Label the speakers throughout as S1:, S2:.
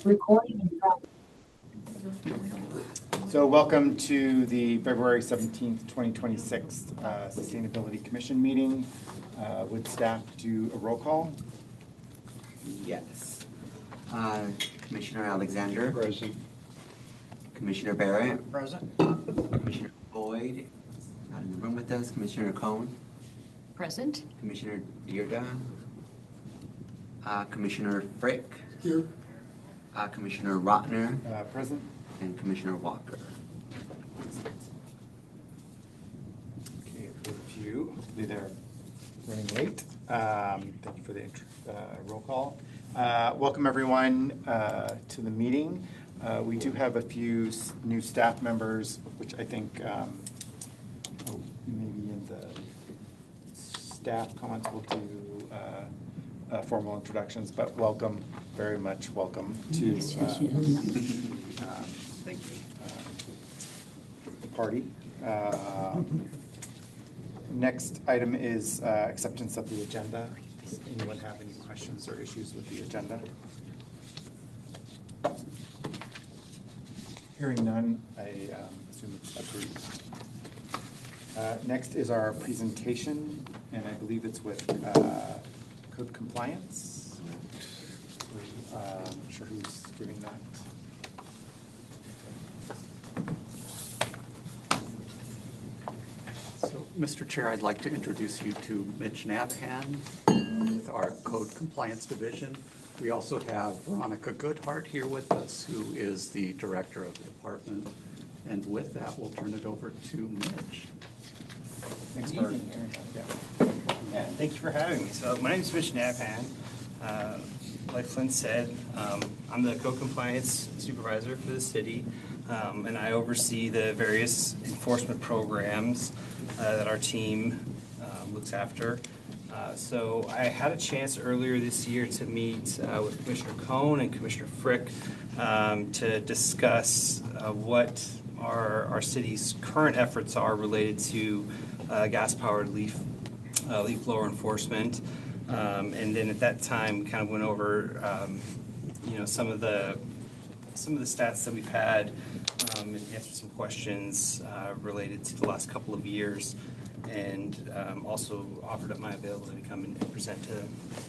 S1: Recording in progress.
S2: So welcome to the February 17th, 2026 Sustainability Commission meeting. Would staff do a roll call?
S3: Yes. Commissioner Alexander.
S4: Present.
S3: Commissioner Barrett.
S4: Present.
S3: Commissioner Boyd. Not in the room with us. Commissioner Cohn.
S1: Present.
S3: Commissioner Dearda. Commissioner Frick.
S4: Here.
S3: Commissioner Rotner.
S2: Present.
S3: And Commissioner Walker.
S2: Okay, a few. Hopefully they're running late. Thank you for the roll call. Welcome everyone to the meeting. We do have a few new staff members, which I think maybe in the staff comments we'll do formal introductions, but welcome, very much welcome to the party. Next item is acceptance of the agenda. Does anyone have any questions or issues with the agenda? Hearing none, I assume it's approved. Next is our presentation, and I believe it's with code compliance. Not sure who's giving that.
S4: So, Mr. Chair, I'd like to introduce you to Mitch Nabhan with our Code Compliance Division. We also have Veronica Goodhart here with us, who is the Director of the department. And with that, we'll turn it over to Mitch.
S2: Thanks for
S5: Yeah, thank you for having me. So my name is Mitch Nabhan. Like Flynn said, I'm the Code Compliance Supervisor for the city, and I oversee the various enforcement programs that our team looks after. So I had a chance earlier this year to meet with Commissioner Cohn and Commissioner Frick to discuss what our city's current efforts are related to gas-powered leaf blower enforcement. And then at that time, kind of went over, some of the stats that we've had, and answered some questions related to the last couple of years, and also offered up my availability to come and present to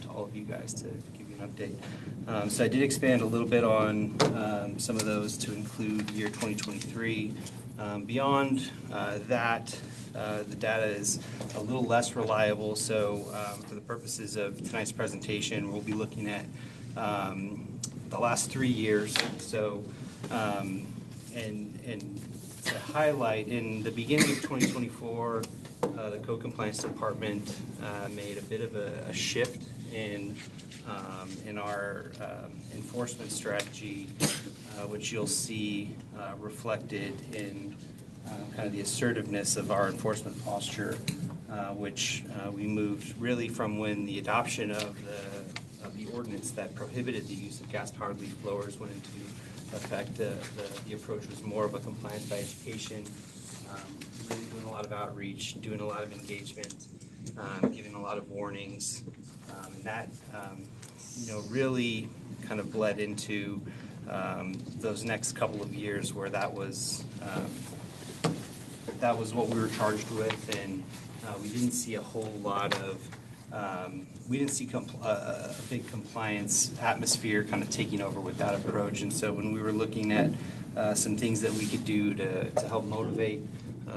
S5: all of you guys to give you an update. So I did expand a little bit on some of those to include year 2023. Beyond that, the data is a little less reliable, so for the purposes of tonight's presentation, we'll be looking at the last 3 years. So, and to highlight, in the beginning of 2024, the Code Compliance Department made a bit of a shift in our enforcement strategy, which you'll see reflected in kind of the assertiveness of our enforcement posture, which we moved really from when the adoption of the ordinance that prohibited the use of gas-powered leaf blowers went into effect. The approach was more of a compliance by education, really doing a lot of outreach, doing a lot of engagement, giving a lot of warnings, and that really kind of bled into those next couple of years where that was what we were charged with, and we didn't see a whole lot of we didn't see a big compliance atmosphere kind of taking over with that approach. And so when we were looking at some things that we could do to help motivate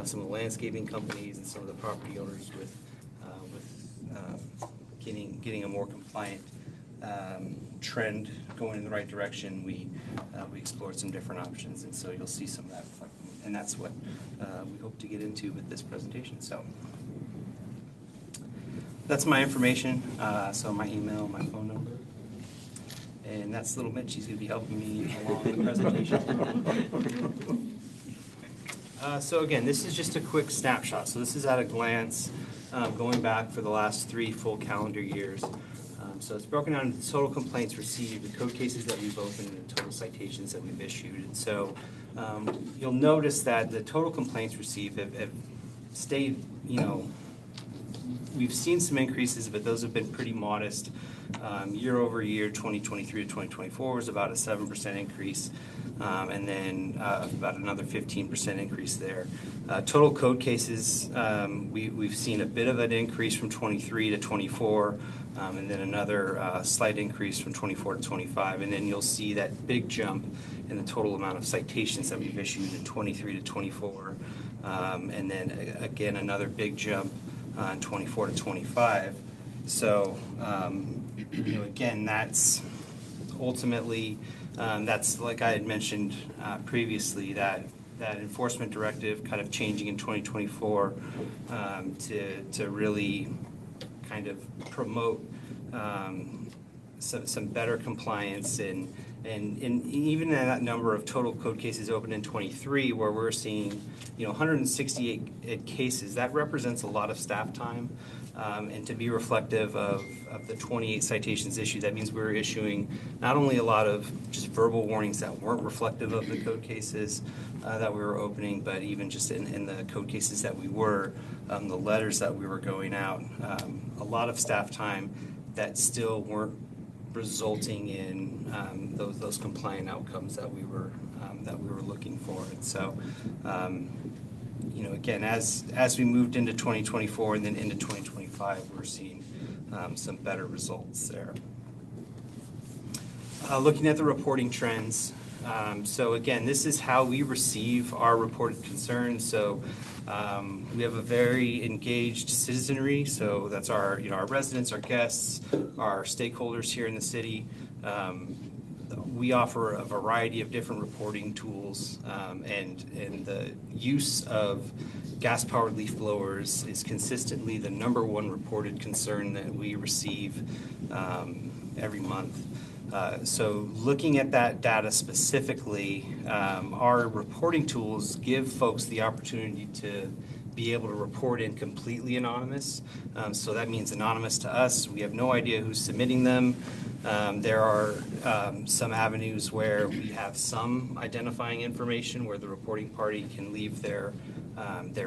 S5: some of the landscaping companies and some of the property owners with getting a more compliant trend going in the right direction, we explored some different options, and so you'll see some of that, and that's what we hope to get into with this presentation. So that's my information, so my email, my phone number, and that's little Mitch. He's going to be helping me along with the presentation. So again, this is just a quick snapshot. So this is at a glance, going back for the last 3 full calendar years. So it's broken down into total complaints received, the code cases that we've opened, and the total citations that we've issued. And so you'll notice that the total complaints received have stayed, we've seen some increases, but those have been pretty modest. Year over year, 2023 to 2024 was about a 7% increase, and then about another 15% increase there. Total code cases, we've seen a bit of an increase from 23 to 24, and then another slight increase from 24 to 25, and then you'll see that big jump in the total amount of citations that we've issued in 23 to 24, and then again another big jump in 24 to 25. So, again, that's ultimately, that's like I had mentioned previously, that enforcement directive kind of changing in 2024 to really kind of promote some better compliance and even in that number of total code cases open in 23, where we're seeing 168 cases, that represents a lot of staff time. And to be reflective of the 28 citations issued, that means we're issuing not only a lot of just verbal warnings that weren't reflective of the code cases that we were opening, but even just in the code cases that we were, the letters that we were going out, a lot of staff time that still weren't resulting in those compliant outcomes that we were looking for. And so, again, as we moved into 2024 and then into 2025, we're seeing some better results there. Looking at the reporting trends, so again, this is how we receive our reported concerns. So we have a very engaged citizenry. So that's our residents, our guests, our stakeholders here in the city. We offer a variety of different reporting tools, and the use of gas-powered leaf blowers is consistently the #1 reported concern that we receive every month. So looking at that data specifically, our reporting tools give folks the opportunity to be able to report in completely anonymous. So that means anonymous to us. We have no idea who's submitting them. There are some avenues where we have some identifying information where the reporting party can leave their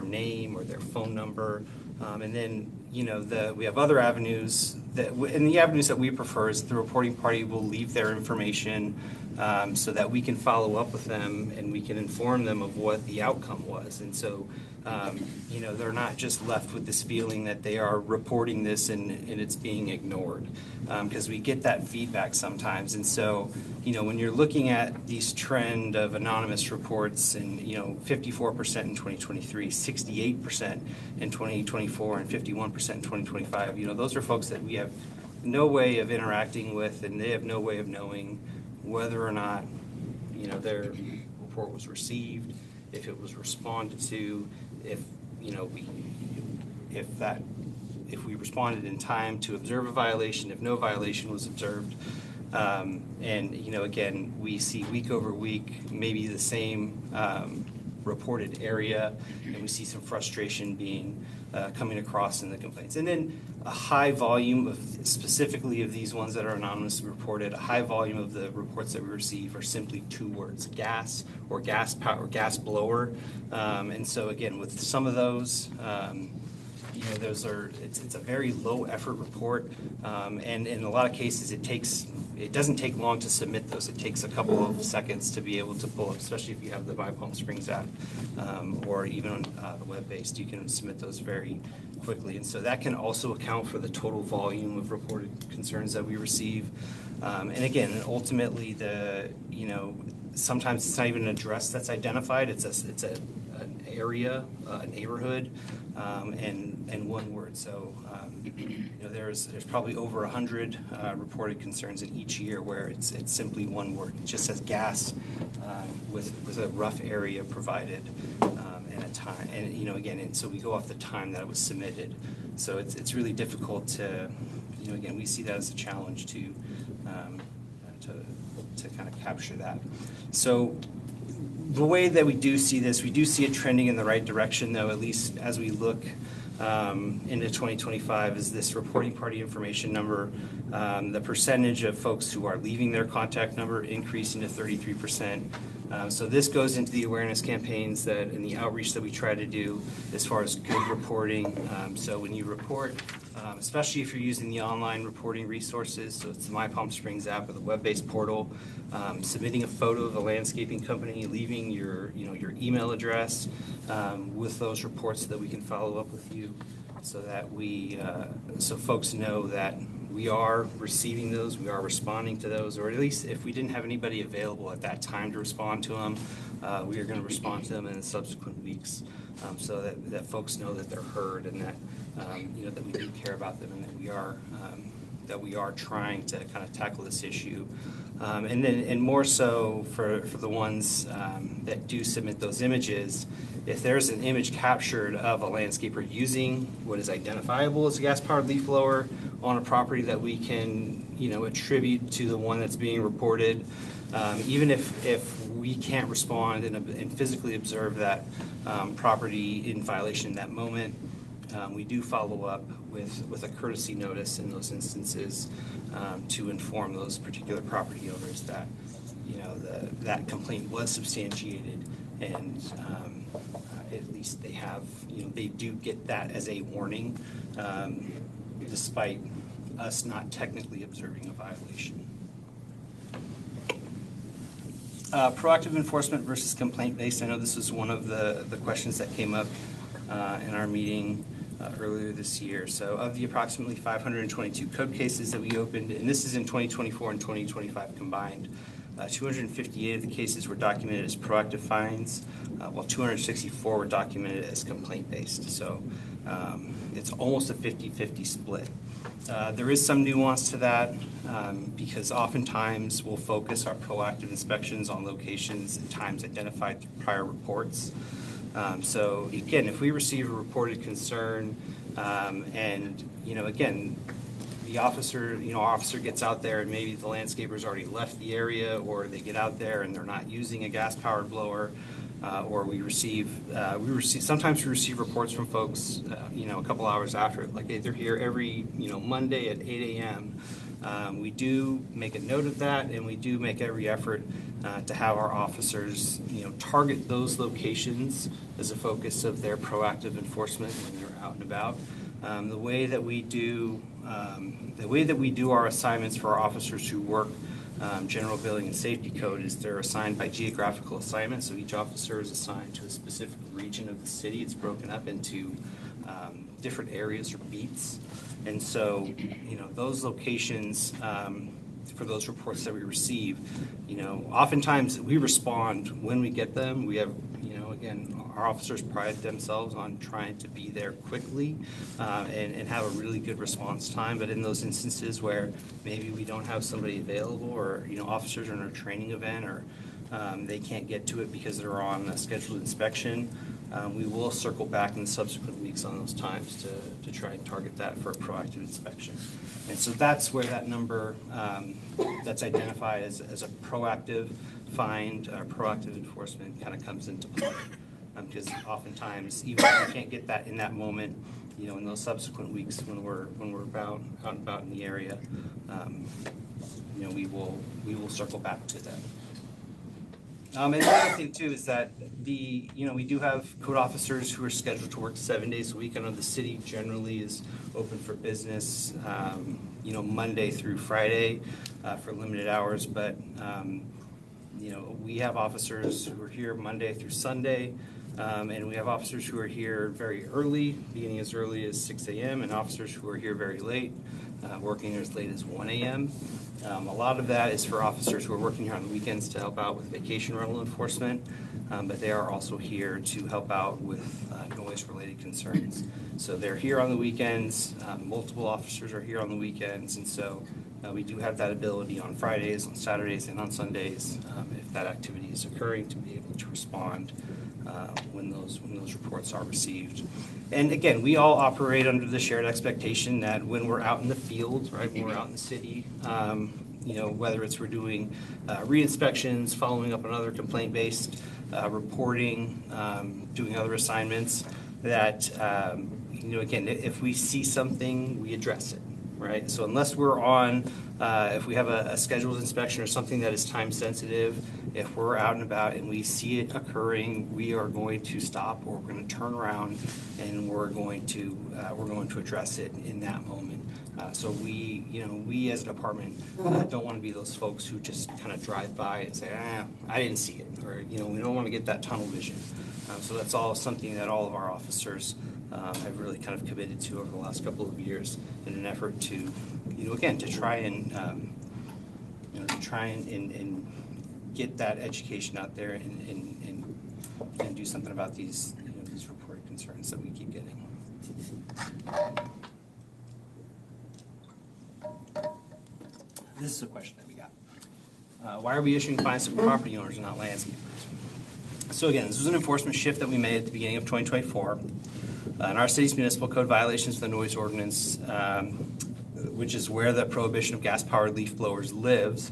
S5: name or their phone number. And then, we have other avenues and the avenues that we prefer is the reporting party will leave their information so that we can follow up with them and we can inform them of what the outcome was. And so, they're not just left with this feeling that they are reporting this and it's being ignored, because we get that feedback sometimes. And so, when you're looking at these trend of anonymous reports and, 54% in 2023, 68% in 2024, and 51% in 2025, those are folks that we have no way of interacting with, and they have no way of knowing whether or not, their report was received, if it was responded to, if we responded in time to observe a violation, if no violation was observed. And again, we see week over week maybe the same reported area, and we see some frustration being coming across in the complaints. And then a high volume specifically of these ones that are anonymously reported, a high volume of the reports that we receive are simply 2 words: gas or gas power, gas blower. And so again, with some of those, it's a very low effort report, and in a lot of cases it doesn't take long to submit those. It takes a couple of seconds to be able to pull up, especially if you have the Buy Palm Springs app, or even on the web-based, you can submit those very quickly. And so that can also account for the total volume of reported concerns that we receive. And again, ultimately, sometimes it's not even an address that's identified. It's an area, a neighborhood, and 1 word. So there's probably over 100 reported concerns in each year where it's simply 1 word. It just says gas with a rough area provided and a time. And again, and so we go off the time that it was submitted. So it's really difficult to again, we see that as a challenge to kind of capture that. So the way that we do see this, we do see it trending in the right direction, though, at least as we look into 2025, is this reporting party information number, the percentage of folks who are leaving their contact number increasing to 33%, So this goes into the awareness campaigns that and the outreach that we try to do as far as good reporting. So when you report, especially if you're using the online reporting resources, so it's the My Palm Springs app or the web-based portal, submitting a photo of the landscaping company, leaving your email address with those reports so that we can follow up with you, so that so folks know that we are receiving those, we are responding to those, or at least if we didn't have anybody available at that time to respond to them, we are going to respond to them in the subsequent weeks, so that folks know that they're heard and that that we do care about them and that we are trying to kind of tackle this issue, and more so for the ones that do submit those images. If there's an image captured of a landscaper using what is identifiable as a gas-powered leaf blower on a property that we can, attribute to the one that's being reported, even if we can't respond and physically observe that property in violation in that moment, we do follow up with a courtesy notice in those instances to inform those particular property owners that, that complaint was substantiated and at least they have, they do get that as a warning, despite us not technically observing a violation. Proactive enforcement versus complaint-based. I know this was one of the questions that came up in our meeting earlier this year. So of the approximately 522 code cases that we opened, and this is in 2024 and 2025 combined, 258 of the cases were documented as proactive fines, while 264 were documented as complaint-based. So it's almost a 50-50 split. There is some nuance to that because oftentimes we'll focus our proactive inspections on locations and times identified through prior reports. So again, if we receive a reported concern and, again, the officer, our officer gets out there and maybe the landscaper's already left the area, or they get out there and they're not using a gas-powered blower, or sometimes we receive reports from folks, a couple hours after, like they're here every, Monday at 8 a.m. We do make a note of that, and we do make every effort to have our officers, target those locations as a focus of their proactive enforcement when they're out and about. The way that we do our assignments for our officers who work general building and safety code is they're assigned by geographical assignment. So each officer is assigned to a specific region of the city. It's broken up into different areas or beats. And so, those locations, for those reports that we receive, oftentimes we respond when we get them. We have, again, our officers pride themselves on trying to be there quickly and have a really good response time. But in those instances where maybe we don't have somebody available, or, officers are in a training event, or they can't get to it because they're on a scheduled inspection, we will circle back in the subsequent weeks on those times to try and target that for a proactive inspection. And so that's where that number that's identified as a proactive find, proactive enforcement kind of comes into play. Because oftentimes, even if we can't get that in that moment, in those subsequent weeks when we're out and about in the area, we will circle back to that. And the other thing too is that we do have code officers who are scheduled to work 7 days a week. I know the city generally is open for business, Monday through Friday for limited hours, but we have officers who are here Monday through Sunday, and we have officers who are here very early, beginning as early as 6 a.m., and officers who are here very late, working as late as 1 a.m. A lot of that is for officers who are working here on the weekends to help out with vacation rental enforcement, but they are also here to help out with noise-related concerns. So they're here on the weekends. Multiple officers are here on the weekends, and so we do have that ability on Fridays, on Saturdays, and on Sundays, if that activity is occurring, to be able to respond when those reports are received. And again, we all operate under the shared expectation that when we're out in the field, right, when we're out in the city, whether it's we're doing re-inspections, following up on other complaint-based reporting, doing other assignments, that again, if we see something, we address it. right? So unless we're on, if we have a scheduled inspection or something that is time sensitive, if we're out and about and we see it occurring, we are going to stop, or we're going to turn around, and we're going to address it in that moment. So we as a department don't want to be those folks who just kind of drive by and say, I didn't see it, or we don't want to get that tunnel vision. So that's all something that all of our officers have really kind of committed to over the last couple of years in an effort to, again, to try and get that education out there and do something about these reported concerns that we keep getting. This is a question that we got. Why are we issuing fines to property owners and not landscapers? So again, this was an enforcement shift that we made at the beginning of 2024. In our city's municipal code, violations of the noise ordinance, which is where the prohibition of gas-powered leaf blowers lives,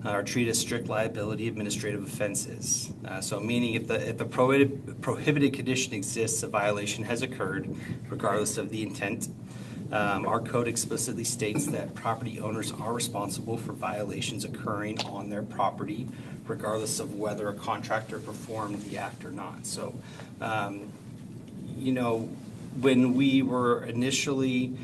S5: are treated as strict liability administrative offenses. So meaning if the prohibited condition exists, a violation has occurred, regardless of the intent. Our code explicitly states that property owners are responsible for violations occurring on their property, regardless of whether a contractor performed the act or not. So, when we were initially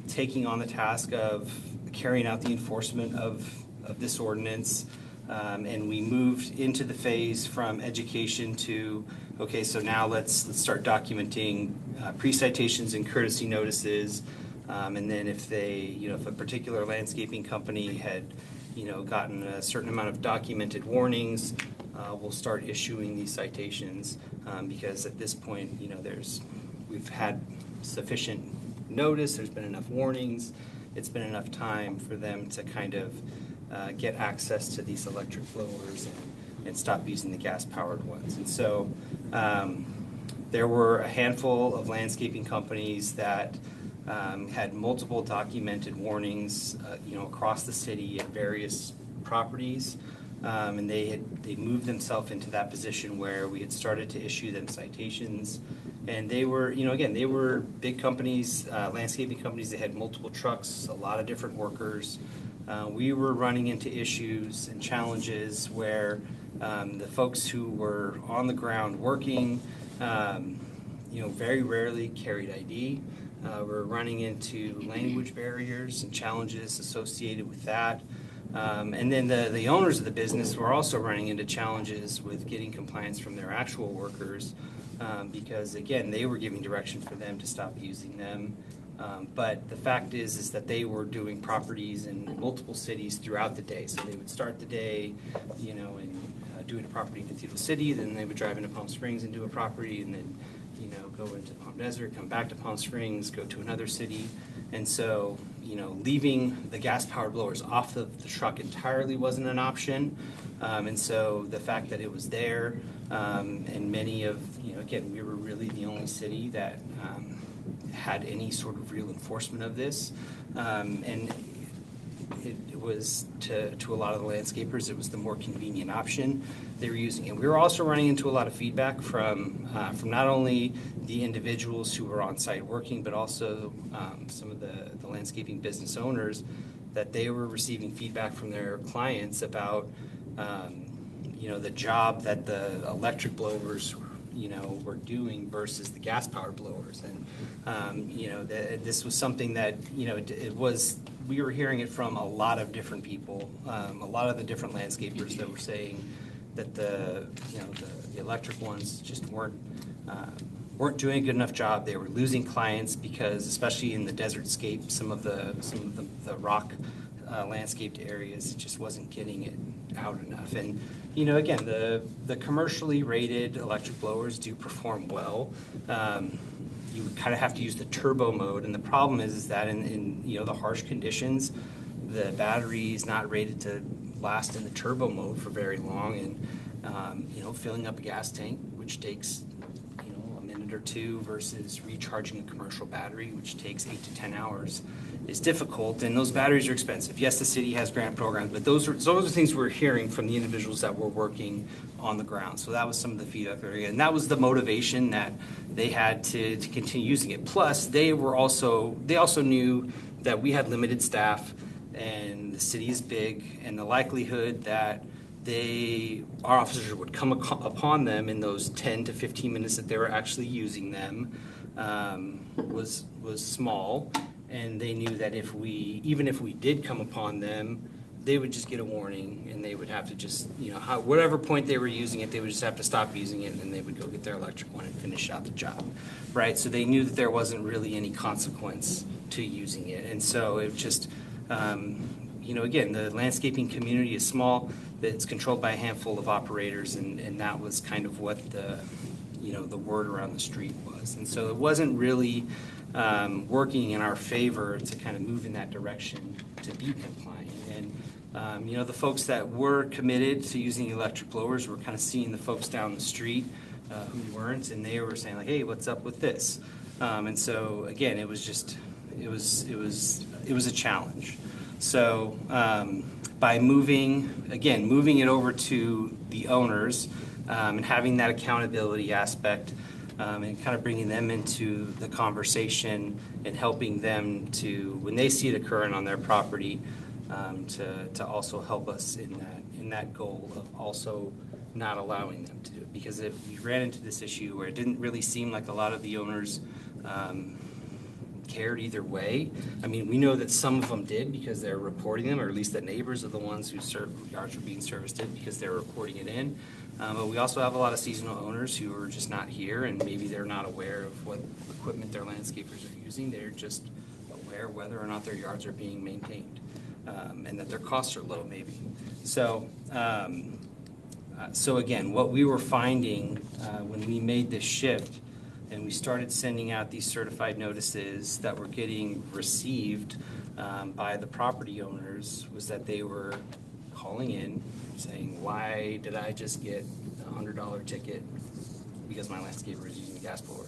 S5: taking on the task of carrying out the enforcement of this ordinance, and we moved into the phase from education to, okay, so now let's start documenting pre-citations and courtesy notices, and then if a particular landscaping company had gotten a certain amount of documented warnings, we'll start issuing these citations, because at this point, we've had sufficient notice, there's been enough warnings, it's been enough time for them to kind of get access to these electric blowers and stop using the gas-powered ones. And so there were a handful of landscaping companies that had multiple documented warnings, across the city at various properties, and they moved themselves into that position where we had started to issue them citations. And they were, they were big companies, landscaping companies. They had multiple trucks, a lot of different workers. We were running into issues and challenges where the folks who were on the ground working, very rarely carried ID. We're running into language barriers and challenges associated with that. And then the owners of the business were also running into challenges with getting compliance from their actual workers, because, again, they were giving direction for them to stop using them. But the fact is that they were doing properties in multiple cities throughout the day. So they would start the day, doing a property in Cathedral City, then they would drive into Palm Springs and do a property, and then, go into Palm Desert, come back to Palm Springs, go to another city. And so, leaving the gas-powered blowers off the truck entirely wasn't an option. And so the fact that it was there, and many of, again, we were really the only city that had any sort of real enforcement of this. And it was, to a lot of the landscapers, it was the more convenient option. They were using it. We were also running into a lot of feedback from not only the individuals who were on site working, but also some of the landscaping business owners, that they were receiving feedback from their clients about the job that the electric blowers were doing versus the gas-powered blowers. And this was something that it was. We were hearing it from a lot of different people, a lot of the different landscapers that were saying that the electric ones just weren't doing a good enough job. They were losing clients because, especially in the desert scape, some of the rock landscaped areas, it just wasn't getting it out enough. And again, the commercially rated electric blowers do perform well. You kind of have to use the turbo mode, and the problem is that in the harsh conditions, the battery is not rated to last in the turbo mode for very long, and filling up a gas tank, which takes a minute or two, versus recharging a commercial battery, which takes 8 to 10 hours, is difficult, and those batteries are expensive. Yes, the city has grant programs, but those are things we're hearing from the individuals that were working on the ground. So that was some of the feedback area, and that was the motivation that they had to continue using it. Plus, they also knew that we had limited staff and the city is big, and the likelihood that our officers would come upon them in those 10 to 15 minutes that they were actually using them was small. And they knew that even if we did come upon them, they would just get a warning, and they would have to just, whatever point they were using it, they would just have to stop using it, and then they would go get their electric one and finish out the job, right? So they knew that there wasn't really any consequence to using it. And so it just, again, the landscaping community is small, it's controlled by a handful of operators, and that was kind of what the word around the street was. And so it wasn't really working in our favor to kind of move in that direction to be compliant. And, the folks that were committed to using electric blowers were kind of seeing the folks down the street who weren't, and they were saying like, hey, what's up with this? And so, again, it was a challenge. So by moving it over to the owners and having that accountability aspect, and kind of bringing them into the conversation and helping them to, when they see it occurring on their property, to also help us in that goal of also not allowing them to do it. Because if we ran into this issue where it didn't really seem like a lot of the owners cared either way. I mean, we know that some of them did because they're reporting them, or at least the neighbors are the ones whose yards were being serviced because they're reporting it in. But we also have a lot of seasonal owners who are just not here, and maybe they're not aware of what equipment their landscapers are using. They're just aware whether or not their yards are being maintained, and that their costs are low, maybe. So, so again, what we were finding when we made this shift and we started sending out these certified notices that were getting received by the property owners was that they were calling in saying, why did I just get a $100 ticket because my landscaper is using a gas blower?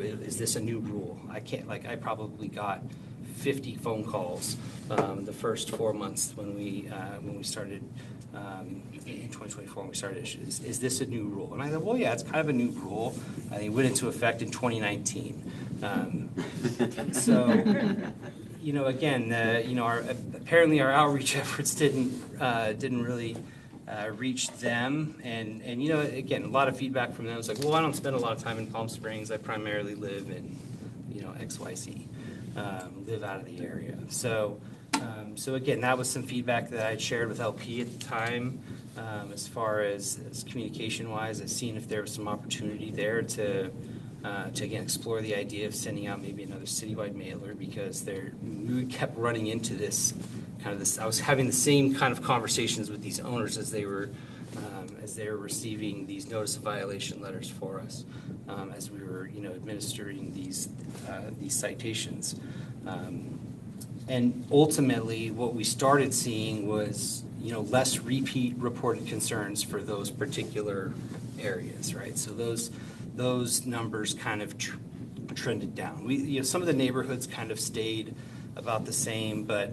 S5: Is this a new rule? I probably got 50 phone calls the first 4 months when we started in 2024 when we started issues. Is this a new rule? And I thought, well, yeah, it's kind of a new rule. It went into effect in 2019. So, again, apparently our outreach efforts didn't really reach them, and again, a lot of feedback from them was like, well, I don't spend a lot of time in Palm Springs. I primarily live in XYZ, live out of the area. So again, that was some feedback that I had shared with LP at the time. As far as communication-wise, I've seen if there was some opportunity there to again explore the idea of sending out maybe another citywide mailer, because we kept running into this. I was having the same kind of conversations with these owners as they were receiving these notice of violation letters for us, as we were administering these citations. And ultimately, what we started seeing was less repeat reported concerns for those particular areas, right? So those numbers kind of trended down. Some of the neighborhoods kind of stayed about the same, but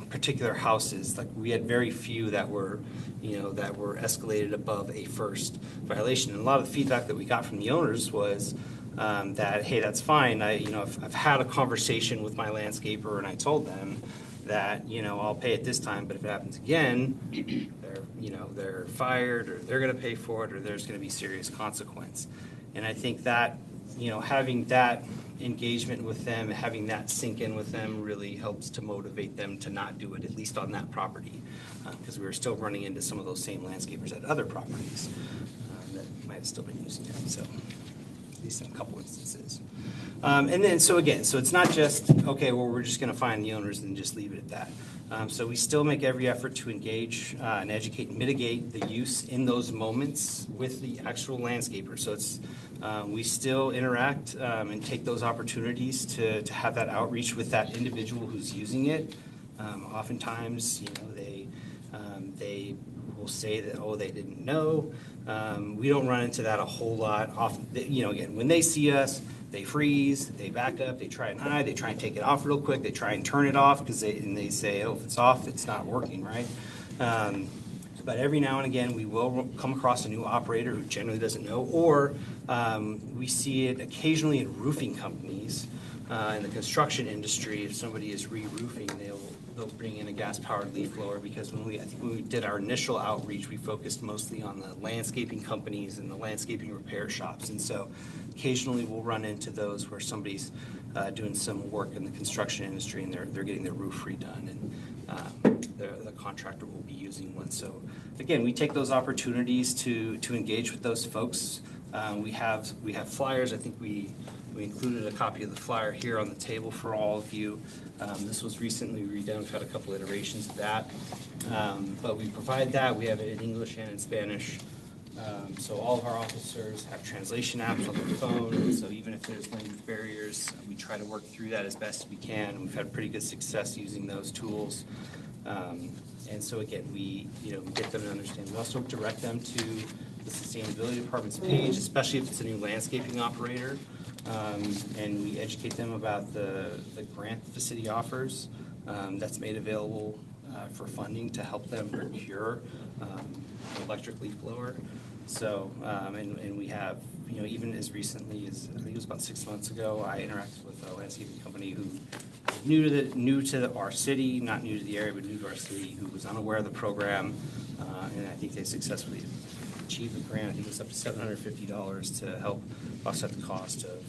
S5: particular houses, like we had very few that were escalated above a first violation. And a lot of the feedback that we got from the owners was that, hey, that's fine. I've had a conversation with my landscaper and I told them that I'll pay it this time, but if it happens again, they're fired, or they're going to pay for it, or there's going to be serious consequence. And I think that having that engagement with them, having that sink in with them, really helps to motivate them to not do it, at least on that property, because we were still running into some of those same landscapers at other properties that might have still been using it. So at least in a couple instances. And then, so it's not just, okay, well, we're just going to find the owners and just leave it at that. So we still make every effort to engage and educate and mitigate the use in those moments with the actual landscaper. So we still interact and take those opportunities to have that outreach with that individual who's using it. Oftentimes, they will say that, oh, they didn't know. We don't run into that a whole lot. Often, again, when they see us, they freeze, they back up, they try and hide, they try and take it off real quick, they try and turn it off because they say, oh, if it's off, it's not working, right? But every now and again, we will come across a new operator who generally doesn't know, or we see it occasionally in roofing companies in the construction industry, if somebody is re-roofing, they'll bring in a gas-powered leaf blower, because I think when we did our initial outreach, we focused mostly on the landscaping companies and the landscaping repair shops. And so occasionally we'll run into those where somebody's doing some work in the construction industry and they're getting their roof redone, and the contractor will be using one. So again, we take those opportunities to engage with those folks. We have flyers. I think we included a copy of the flyer here on the table for all of you. This was recently redone. We've had a couple iterations of that. But we provide that. We have it in English and in Spanish. So all of our officers have translation apps on their phone. So even if there's language barriers, we try to work through that as best we can. We've had pretty good success using those tools. And so again, we get them to understand. We also direct them to the sustainability department's page, especially if it's a new landscaping operator. And we educate them about the grant that the city offers that's made available for funding to help them procure an electric leaf blower. So, and we have, even as recently as, I think it was about 6 months ago, I interacted with a landscaping company who was new to our city, not new to the area, but new to our city, who was unaware of the program. And I think they successfully achieved the grant. I think it was up to $750 to help offset the cost of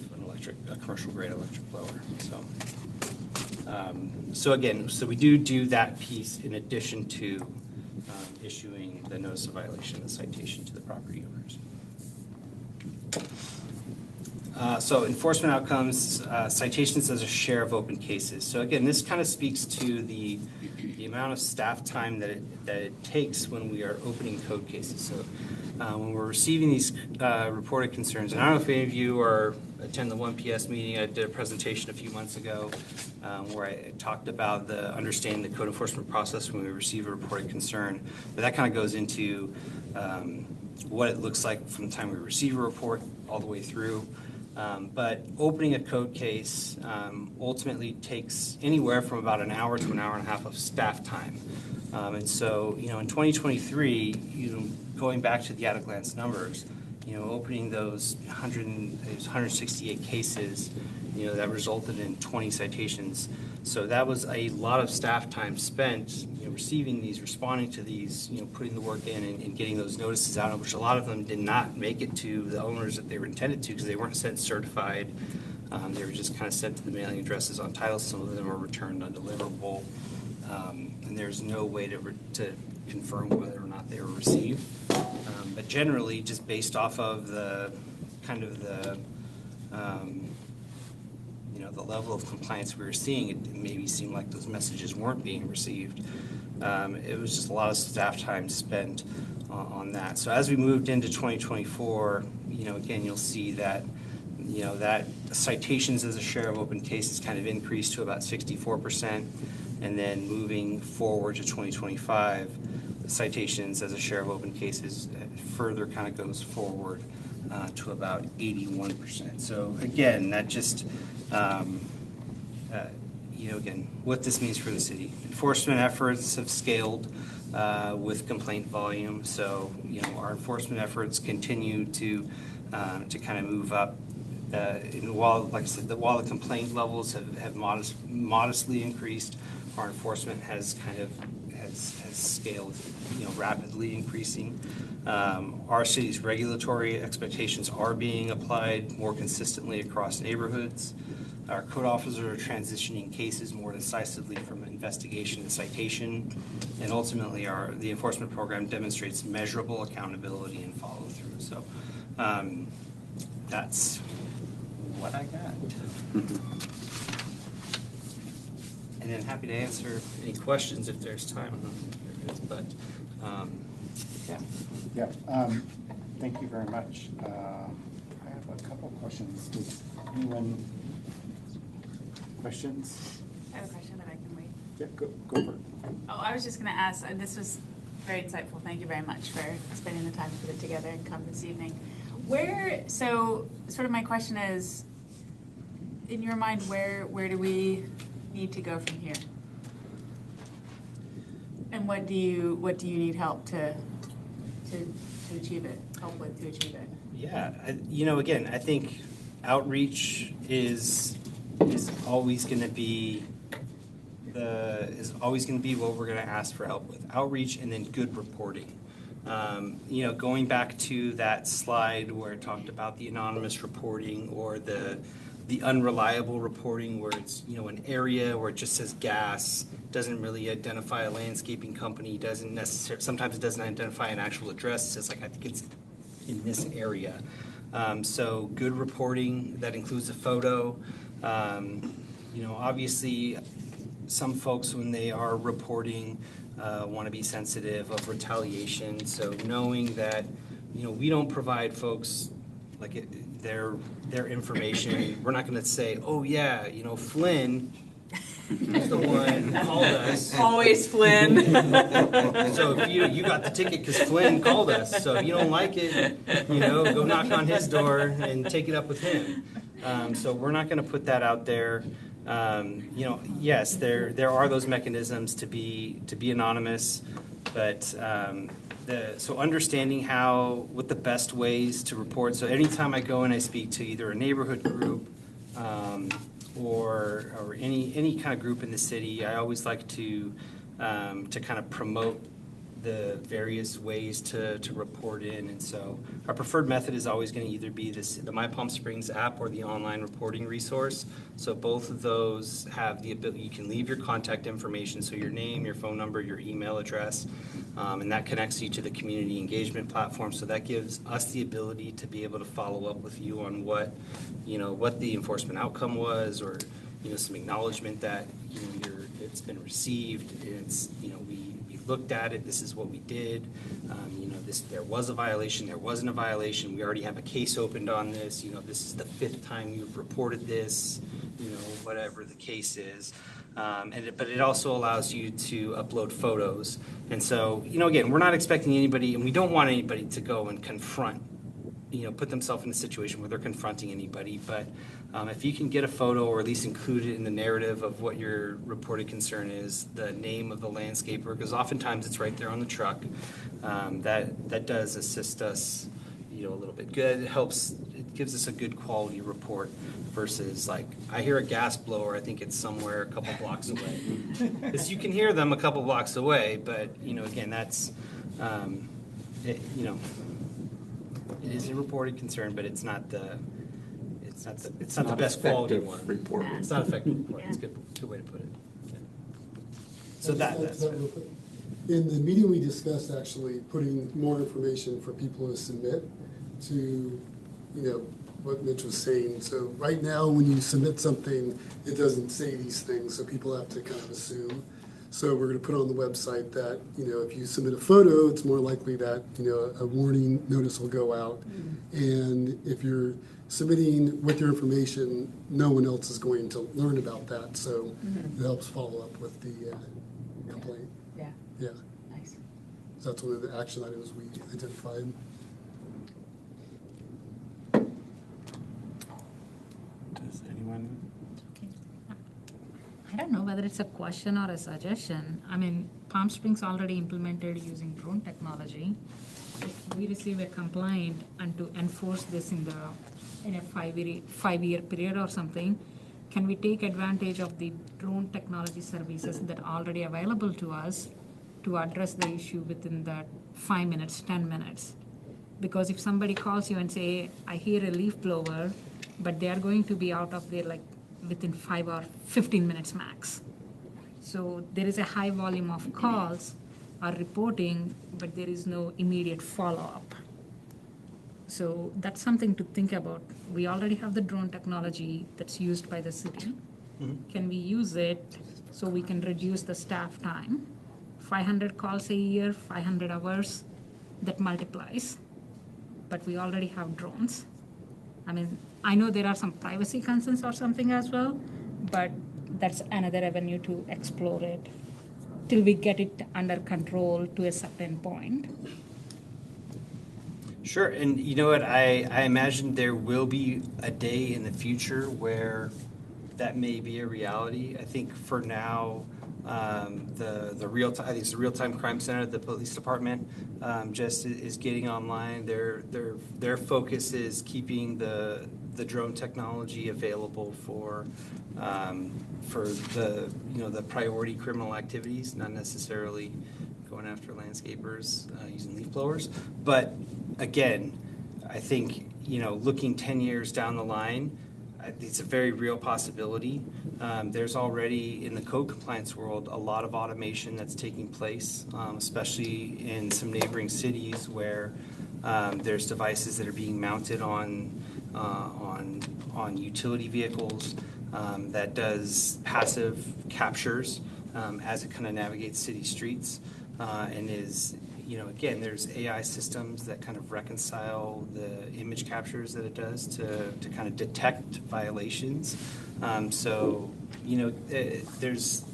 S5: a commercial grade electric blower. So again, we do that piece in addition to issuing the notice of violation, the citation to the property owners. So enforcement outcomes, citations as a share of open cases. So again, this kind of speaks to the amount of staff time that it takes when we are opening code cases. So when we're receiving these reported concerns, and I don't know if any of you attend the 1PS meeting. I did a presentation a few months ago where I talked about understanding the code enforcement process when we receive a reported concern. But that kind of goes into what it looks like from the time we receive a report all the way through. But opening a code case ultimately takes anywhere from about an hour to an hour and a half of staff time. And so, in 2023, going back to the at-a-glance numbers, opening those 168 cases, that resulted in 20 citations. So that was a lot of staff time spent, receiving these, responding to these, putting the work in and getting those notices out, which a lot of them did not make it to the owners that they were intended to because they weren't sent certified. They were just kind of sent to the mailing addresses on title. Some of them are returned undeliverable. And there's no way to confirm whether or not they were received. But generally, just based off of the level of compliance we were seeing, it maybe seemed like those messages weren't being received. It was just a lot of staff time spent on that. So as we moved into 2024, again, you'll see that, that citations as a share of open cases kind of increased to about 64%. And then moving forward to 2025, the citations as a share of open cases further kind of goes forward to about 81%. So again, that just, again, what this means for the city. Enforcement efforts have scaled with complaint volume. So, our enforcement efforts continue to kind of move up. While, like I said, while the complaint levels have modestly increased, our enforcement has scaled, rapidly increasing. Our city's regulatory expectations are being applied more consistently across neighborhoods. Our code officers are transitioning cases more decisively from investigation to citation, and ultimately the enforcement program demonstrates measurable accountability and follow through. So that's what I got. And then happy to answer any questions if there's time. I don't know if there is, but yeah.
S2: Yeah, thank you very much. I have a couple questions. Does anyone questions?
S6: I have a question, but I can wait.
S2: Yeah, go for it.
S6: Oh, I was just going to ask, this was very insightful. Thank you very much for spending the time to put it together and come this evening. So sort of my question is, in your mind, where do we need to go from here? And what do you need help to achieve it, help with to achieve it?
S5: Yeah, again, I think outreach is is always going to be what we're going to ask for help with: outreach and then good reporting. Going back to that slide where it talked about the anonymous reporting or the unreliable reporting, where it's an area where it just says gas, doesn't really identify a landscaping company, sometimes it doesn't identify an actual address. It says, like, I think it's in this area. So good reporting that includes a photo. Obviously, some folks, when they are reporting, want to be sensitive of retaliation. So knowing that, we don't provide folks their information. We're not going to say, oh yeah, Flynn is the one who called us.
S7: Always Flynn.
S5: So if you got the ticket because Flynn called us. So if you don't like it, go knock on his door and take it up with him. So we're not going to put that out there. Yes, there are those mechanisms to be anonymous, but so understanding what the best ways to report. So anytime I go and I speak to either a neighborhood group or any kind of group in the city, I always like to kind of promote the various ways to report in. And so our preferred method is always going to either be the My Palm Springs app or the online reporting resource. So both of those have the ability, you can leave your contact information, so your name, your phone number, your email address, and that connects you to the community engagement platform. So that gives us the ability to be able to follow up with you on what the enforcement outcome was, or some acknowledgement that it's been received. It's we looked at it. This is what we did. There was a violation. There wasn't a violation. We already have a case opened on this. This is the 5th time you've reported this. Whatever the case is. But it also allows you to upload photos. And so, again, we're not expecting anybody, and we don't want anybody to go and confront, put themselves in a situation where they're confronting anybody. But if you can get a photo, or at least include it in the narrative of what your reported concern is, the name of the landscaper, because oftentimes it's right there on the truck, that does assist us, a little bit. Good. It gives us a good quality report versus, like, I hear a gas blower, I think it's somewhere a couple blocks away. Because you can hear them a couple blocks away, but, again, that's, it is a reported concern, but it's not the best quality
S4: effective
S5: one.
S4: report.
S5: It's not effective report. It's a good way to put it. Okay. So that's it.
S8: real quick. In the meeting, we discussed actually putting more information for people to submit to, what Mitch was saying. So right now, when you submit something, it doesn't say these things, so people have to kind of assume. So we're going to put on the website that, if you submit a photo, it's more likely that, a warning notice will go out. And if you're submitting with your information, no one else is going to learn about that. So it helps follow up with the complaint.
S6: Yeah,
S8: Yeah.
S6: nice.
S8: So that's one of the action items we identified.
S2: Does anyone?
S9: I don't know whether it's a question or a suggestion. I mean, Palm Springs already implemented using drone technology. If we receive a complaint and to enforce this in a 5-year period or something, can we take advantage of the drone technology services that are already available to us to address the issue within that 5 minutes, 10 minutes? Because if somebody calls you and say, I hear a leaf blower, but they are going to be out of there like within 5 or 15 minutes max. So there is a high volume of calls or reporting, but there is no immediate follow-up. So that's something to think about. We already have the drone technology that's used by the city. Can we use it so we can reduce the staff time? 500 calls a year, 500 hours, that multiplies. But we already have drones. I mean, I know there are some privacy concerns or something as well, but that's another avenue to explore it till we get it under control to a certain point.
S5: Sure, and you know what, I imagine there will be a day in the future where that may be a reality. I think for now, the real-time, I think it's the Real-Time Crime Center, the police department, just is getting online. Their focus is keeping the the drone technology available for the, the priority criminal activities, not necessarily going after landscapers using leaf blowers. But again, I think, looking 10 years down the line, it's a very real possibility. There's already, in the code compliance world, a lot of automation that's taking place, especially in some neighboring cities where there's devices that are being mounted on utility vehicles that does passive captures as it kind of navigates city streets and is, again, there's AI systems that kind of reconcile the image captures that it does to kind of detect violations. There's,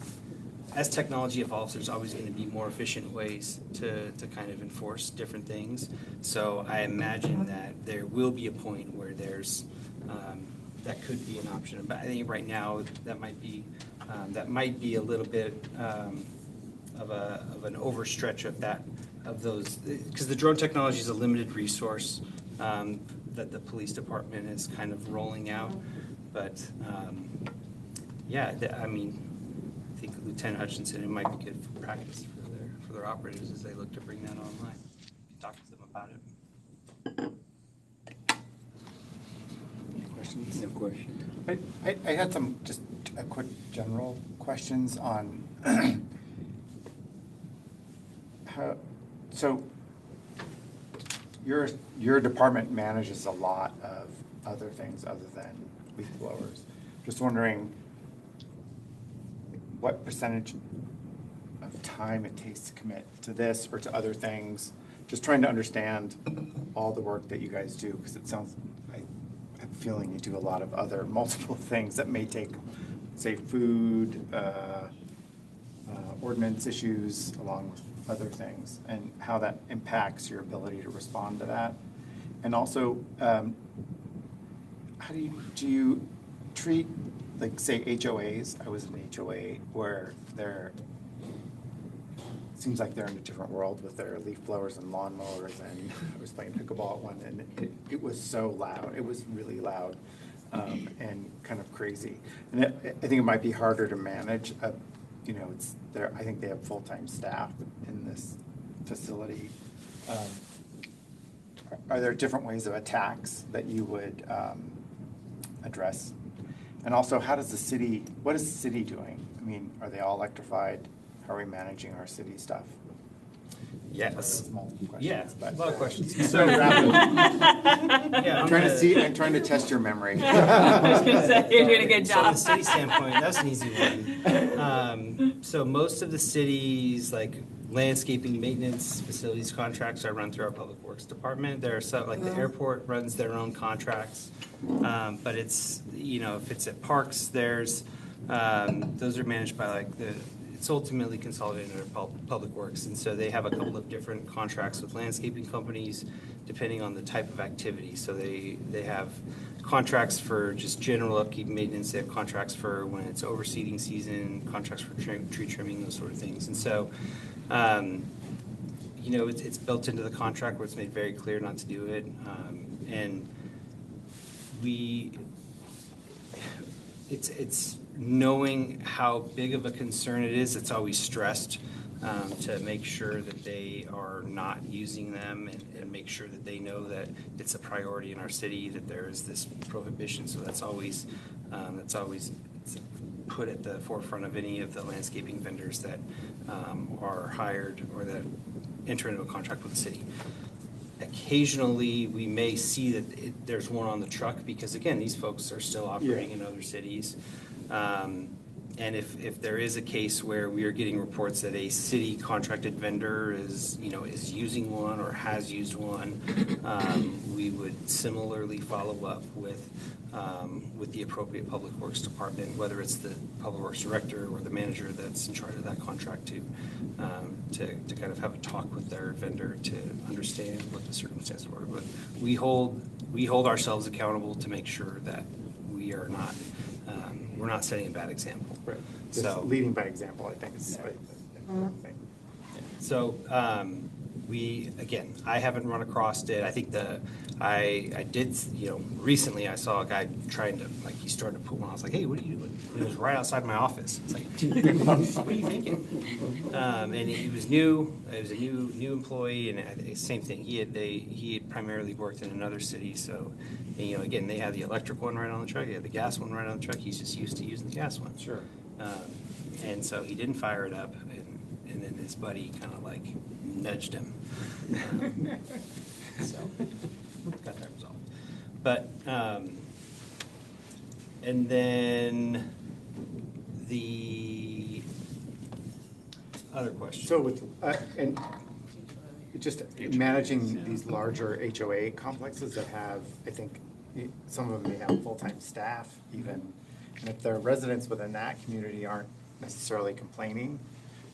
S5: as technology evolves, there's always going to be more efficient ways to kind of enforce different things. So I imagine that there will be a point where there's, that could be an option. But I think right now that might be a little bit of an overstretch of those, because the drone technology is a limited resource that the police department is kind of rolling out. But I think Lieutenant Hutchinson, it might be good for practice for their operators as they look to bring that online. Talk to them about it.
S2: Any questions?
S3: No question.
S2: I had some just a quick general questions on how, so your department manages a lot of other things other than leaf blowers. Just wondering what percentage of time it takes to commit to this or to other things. Just trying to understand all the work that you guys do, because it sounds, I'm feeling you do a lot of other multiple things that may take, say, food, ordinance issues, along with other things, and how that impacts your ability to respond to that. And also, how do you treat, like, say, HOAs? I was in an HOA where seems like they're in a different world with their leaf blowers and lawnmowers, and I was playing pickleball at one, and it was so loud. It was really loud and kind of crazy. And I think it might be harder to manage. It's there. I think they have full-time staff in this facility. Are there different ways of attacks that you would address? And also, what is the city doing? I mean, are they all electrified? How are we managing our city stuff?
S5: Yes.
S2: Multiple questions,
S5: Yeah,
S2: but
S5: a lot of questions.
S2: So rapid.
S5: Yeah,
S2: I'm trying to test your memory.
S6: I was gonna say, you're doing a good
S5: So from
S6: job.
S5: the city standpoint, that's an easy one. So most of the cities, like landscaping, maintenance, facilities contracts are run through our public works department. There are some, like the airport runs their own contracts. But it's, if it's at parks, there's, those are managed by it's ultimately consolidated under public works. And so they have a couple of different contracts with landscaping companies depending on the type of activity. So they have contracts for just general upkeep maintenance. They have contracts for when it's overseeding season, contracts for tree trimming, those sort of things. And so, it's built into the contract where it's made very clear not to do it. And it's knowing how big of a concern it is. It's always stressed to make sure that they are not using them and make sure that they know that it's a priority in our city, that there is this prohibition. So that's always put at the forefront of any of the landscaping vendors that are hired or that enter into a contract with the city. Occasionally, we may see that there's one on the truck because, again, these folks are still operating in other cities. And if there is a case where we are getting reports that a city contracted vendor is using one or has used one, we would similarly follow up with the appropriate public works department, whether it's the public works director or the manager that's in charge of that contract, to kind of have a talk with their vendor to understand what the circumstances were. But we hold ourselves accountable to make sure that we are not we're not setting a bad example.
S2: Right.
S5: So
S2: leading by example, I think, is the important thing.
S5: So again, I haven't run across it. I think I did, recently I saw a guy trying to, like, he started to put one. I was like, hey, what are you doing? And it was right outside my office. It's like, what are you thinking? And he was new. It was a new employee, and I think same thing. He had primarily worked in another city, so, and, again, they had the electric one right on the truck. They had the gas one right on the truck. He's just used to using the gas one.
S2: Sure.
S5: And so he didn't fire it up, and then his buddy kind of like nudged him. So got that resolved. But and then the other question.
S2: So with, and just managing these larger HOA complexes that have, I think, some of them may have full-time staff even, and if the residents within that community aren't necessarily complaining,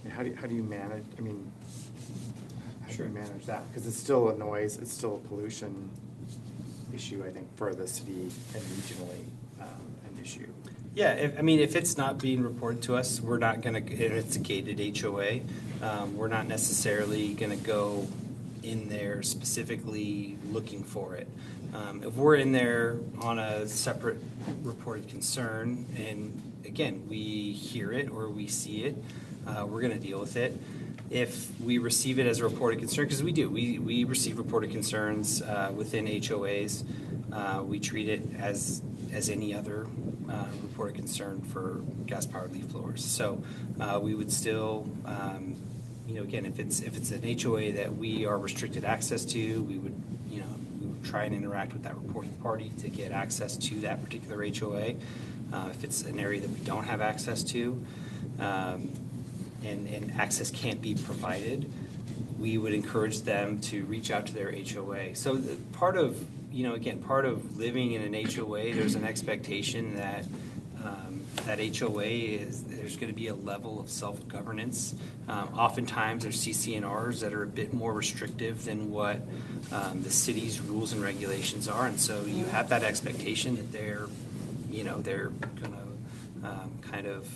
S2: and how do you manage, how do you manage that? Because it's still a noise, it's still a pollution issue, I think, for the city and regionally, an issue.
S5: Yeah, if it's not being reported to us, we're not gonna, and it's a gated HOA, we're not necessarily gonna go in there specifically looking for it. If we're in there on a separate reported concern, and again, we hear it or we see it, we're gonna deal with it. If we receive it as a reported concern, because we do, we receive reported concerns within HOAs. We treat it as any other reported concern for gas-powered leaf blowers. So we would still, again, if it's an HOA that we are restricted access to, we would try and interact with that reporting party to get access to that particular HOA. If it's an area that we don't have access to, and access can't be provided, we would encourage them to reach out to their HOA. So part of living in an HOA, there's an expectation that that HOA there's going to be a level of self-governance. Oftentimes there's CCNRs that are a bit more restrictive than what the city's rules and regulations are, and so you have that expectation that they're going to kind of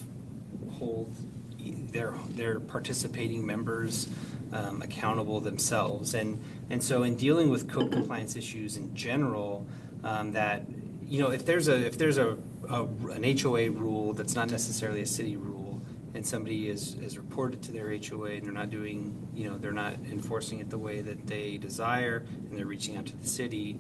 S5: hold their participating members accountable themselves, and so in dealing with code compliance issues in general, that if there's an HOA rule that's not necessarily a city rule, and somebody is reported to their HOA and they're not doing, they're not enforcing it the way that they desire, and they're reaching out to the city.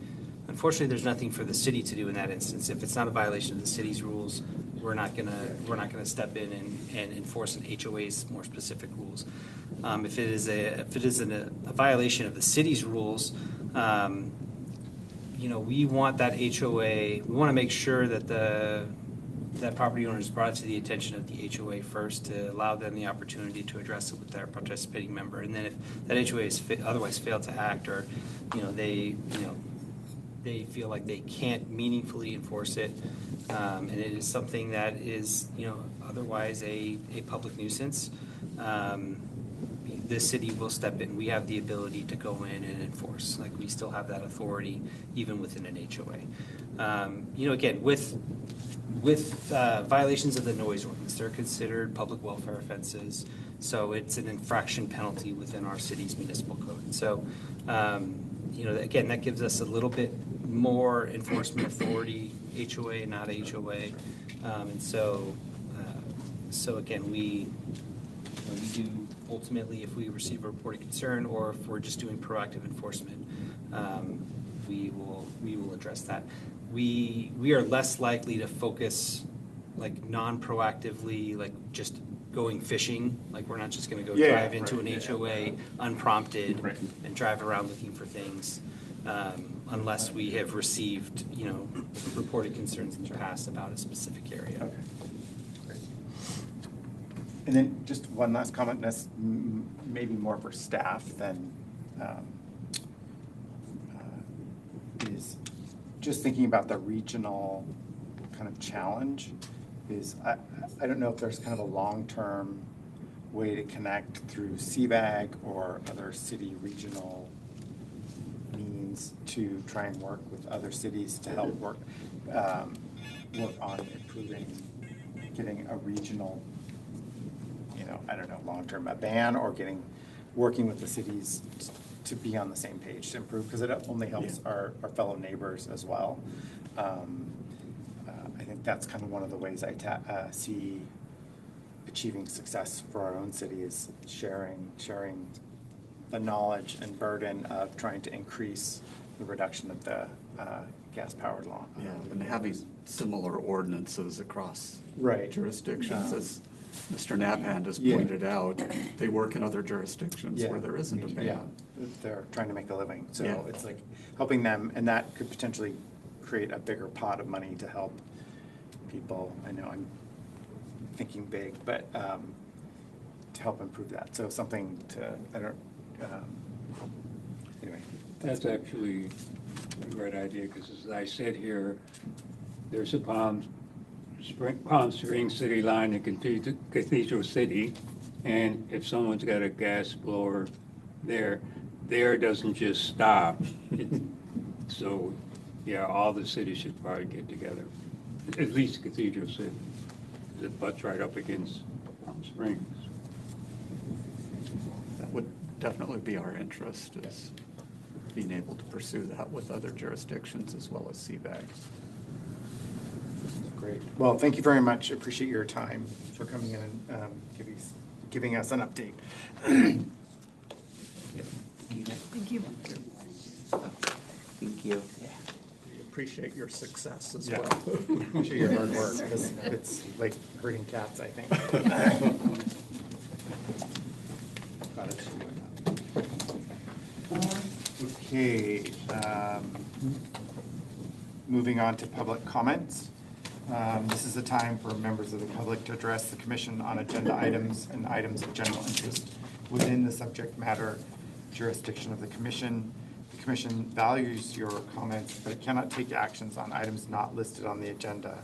S5: Unfortunately, there's nothing for the city to do in that instance. If it's not a violation of the city's rules, we're not gonna step in and enforce an HOA's more specific rules. If it is a violation of the city's rules, we want that HOA. We want to make sure that that property owner is brought to the attention of the HOA first to allow them the opportunity to address it with their participating member. And then if that HOA has otherwise failed to act, or they feel like they can't meaningfully enforce it, and it is something that is otherwise a public nuisance, the city will step in. We have the ability to go in and enforce. Like, we still have that authority even within an HOA. Again, with violations of the noise ordinance, they're considered public welfare offenses. So it's an infraction penalty within our city's municipal code. So, again, that gives us a little bit more enforcement authority, HOA, not HOA. And so again, we do ultimately, if we receive a reported concern, or if we're just doing proactive enforcement, we will address that. We are less likely to focus like non-proactively, like just going fishing. Like, we're not just going to go drive into an HOA unprompted and drive around looking for things, unless we have received reported concerns in the past about a specific area.
S2: Okay. Great. And then just one last comment, and that's maybe more for staff than is just thinking about the regional kind of challenge. Is I don't know if there's kind of a long-term way to connect through CVAG or other city regional means to try and work with other cities to help work on improving, getting a regional, long-term a ban, or working with the cities to be on the same page, to improve, because it only helps our fellow neighbors as well. I think that's kind of one of the ways I see achieving success for our own city is sharing the knowledge and burden of trying to increase the reduction of the gas-powered law.
S4: Yeah, and having similar ordinances across
S2: Right.
S4: jurisdictions, as Mr. Nabhan has
S2: Yeah.
S4: pointed out, they work in other jurisdictions where there isn't a
S2: Yeah,
S4: ban.
S2: they're trying to make a living, so
S4: Yeah.
S2: it's like helping them, and that could potentially create a bigger pot of money to help people. I know I'm thinking big, but to help improve that, so something to, anyway.
S7: That's actually a great idea, because as I said here, there's a Palm Springs city line in Cathedral City, and if someone's got a gas blower there doesn't just stop. So, yeah, all the cities should probably get together, at least Cathedral City. It butts right up against Palm Springs.
S4: That would definitely be our interest, is being able to pursue that with other jurisdictions as well as CVAG.
S2: Great. Well, thank you very much. Appreciate your time for coming in and giving us an update.
S6: Thank you.
S3: Thank you.
S4: We appreciate your success as
S2: Yeah.
S4: well.
S2: Appreciate your hard work, because it's like herding cats, I think. Got it. Okay, moving on to public comments. This is a time for members of the public to address the commission on agenda items and items of general interest within the subject matter jurisdiction of the commission. The commission values your comments, but it cannot take actions on items not listed on the agenda.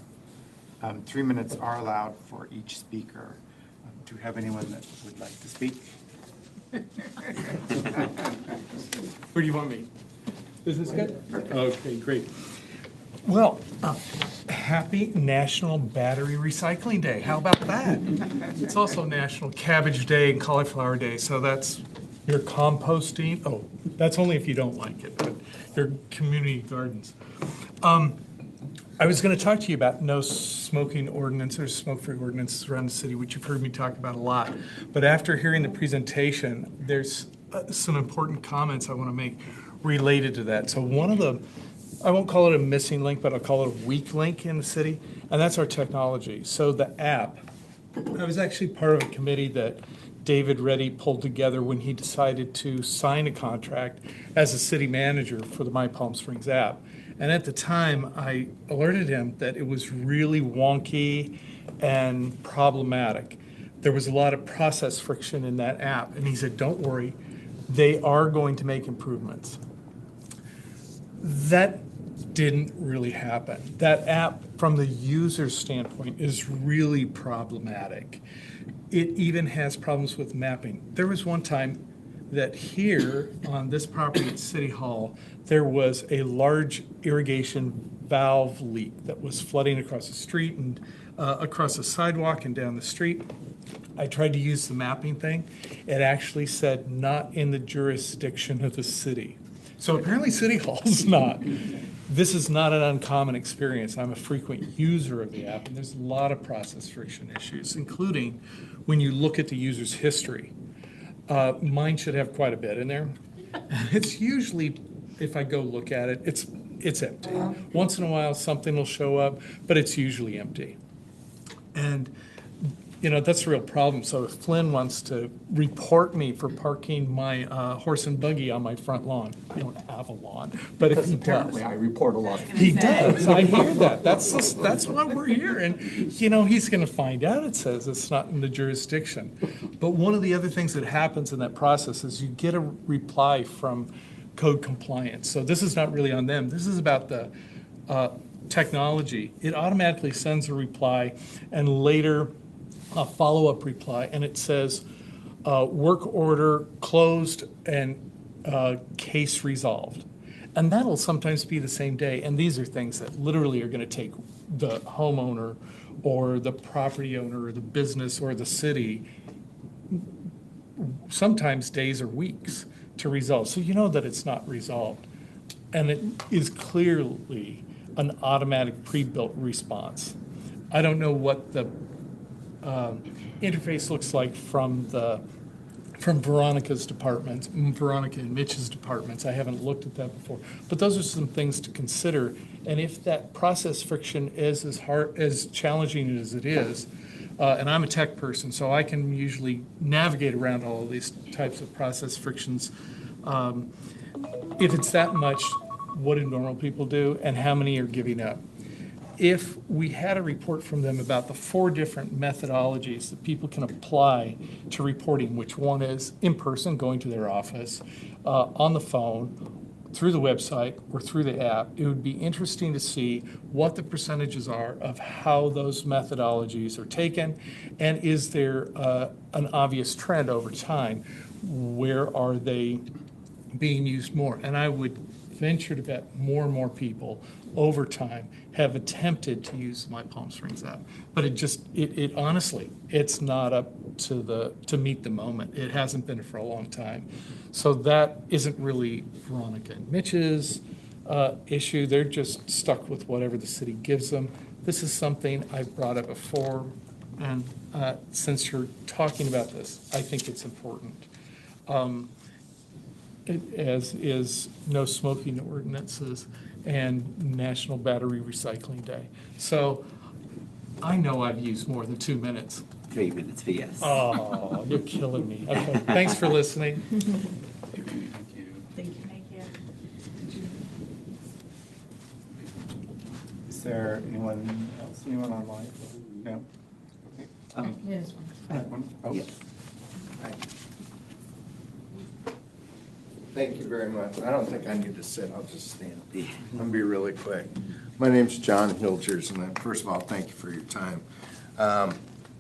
S2: 3 minutes are allowed for each speaker. Do we have anyone that would like to speak?
S10: Where do you want me? Is this good? Okay, great. Well, happy National Battery Recycling Day. How about that? It's also National Cabbage Day and Cauliflower Day, so that's your composting. Oh, that's only if you don't like it, but your community gardens. I was going to talk to you about no smoking ordinance or smoke-free ordinances around the city, which you've heard me talk about a lot. But after hearing the presentation, there's some important comments I want to make related to that. So one of the, I won't call it a missing link, but I'll call it a weak link in the city, and that's our technology. So the app, I was actually part of a committee that David Reddy pulled together when he decided to sign a contract as a city manager for the My Palm Springs app. And at the time, I alerted him that it was really wonky and problematic. There was a lot of process friction in that app. And he said, don't worry, they are going to make improvements. That didn't really happen. That app, from the user's standpoint, is really problematic. It even has problems with mapping. There was one time that here on this property at City Hall, there was a large irrigation valve leak that was flooding across the street and across the sidewalk and down the street. I tried to use the mapping thing. It actually said not in the jurisdiction of the city. So apparently City Hall's not. This is not an uncommon experience. I'm a frequent user of the app, and there's a lot of process friction issues, including when you look at the user's history. Mine should have quite a bit in there. It's usually, if I go look at it, it's empty. Once in a while, something will show up, but it's usually empty. And, you know, that's a real problem. So if Flynn wants to report me for parking my horse and buggy on my front lawn, I don't have a lawn, but if he does.
S4: Apparently, I report a lot.
S10: He does. I hear that. That's why we're here. And, you know, he's going to find out it says it's not in the jurisdiction. But one of the other things that happens in that process is you get a reply from code compliance. So this is not really on them. This is about the technology. It automatically sends a reply and later a follow-up reply, and it says work order closed and case resolved. And that'll sometimes be the same day. And these are things that literally are going to take the homeowner or the property owner or the business or the city sometimes days or weeks to resolve. So you know that it's not resolved. And it is clearly an automatic pre-built response. I don't know what the interface looks like from Veronica's department, Veronica and Mitch's departments. I haven't looked at that before. But those are some things to consider. And if that process friction is as challenging as it is, and I'm a tech person, so I can usually navigate around all of these types of process frictions. If it's that much, what do normal people do, and how many are giving up? If we had a report from them about the 4 different methodologies that people can apply to reporting, which one is in person, going to their office, on the phone, through the website, or through the app, it would be interesting to see what the percentages are of how those methodologies are taken, and is there an obvious trend over time? Where are they being used more? And I would venture to bet more and more people over time have attempted to use my Palm Springs app. But it honestly, it's not up to meet the moment. It hasn't been for a long time. So that isn't really Veronica and Mitch's issue. They're just stuck with whatever the city gives them. This is something I've brought up before, and since you're talking about this, I think it's important. As is no smoking ordinances and National Battery Recycling Day. So I know I've used more than 2 minutes.
S3: 3 minutes for yes.
S10: Oh, you're killing me. Okay, thanks for listening.
S6: Thank you. Thank you.
S2: Is there anyone else? Anyone online? No? Okay.
S9: Yes.
S2: Oh.
S3: Yes.
S11: Thank you very much. I don't think I need to sit, I'll just stand.
S3: Yeah.
S11: I'm gonna be really quick. My name's John Hilgers, and first of all, thank you for your time.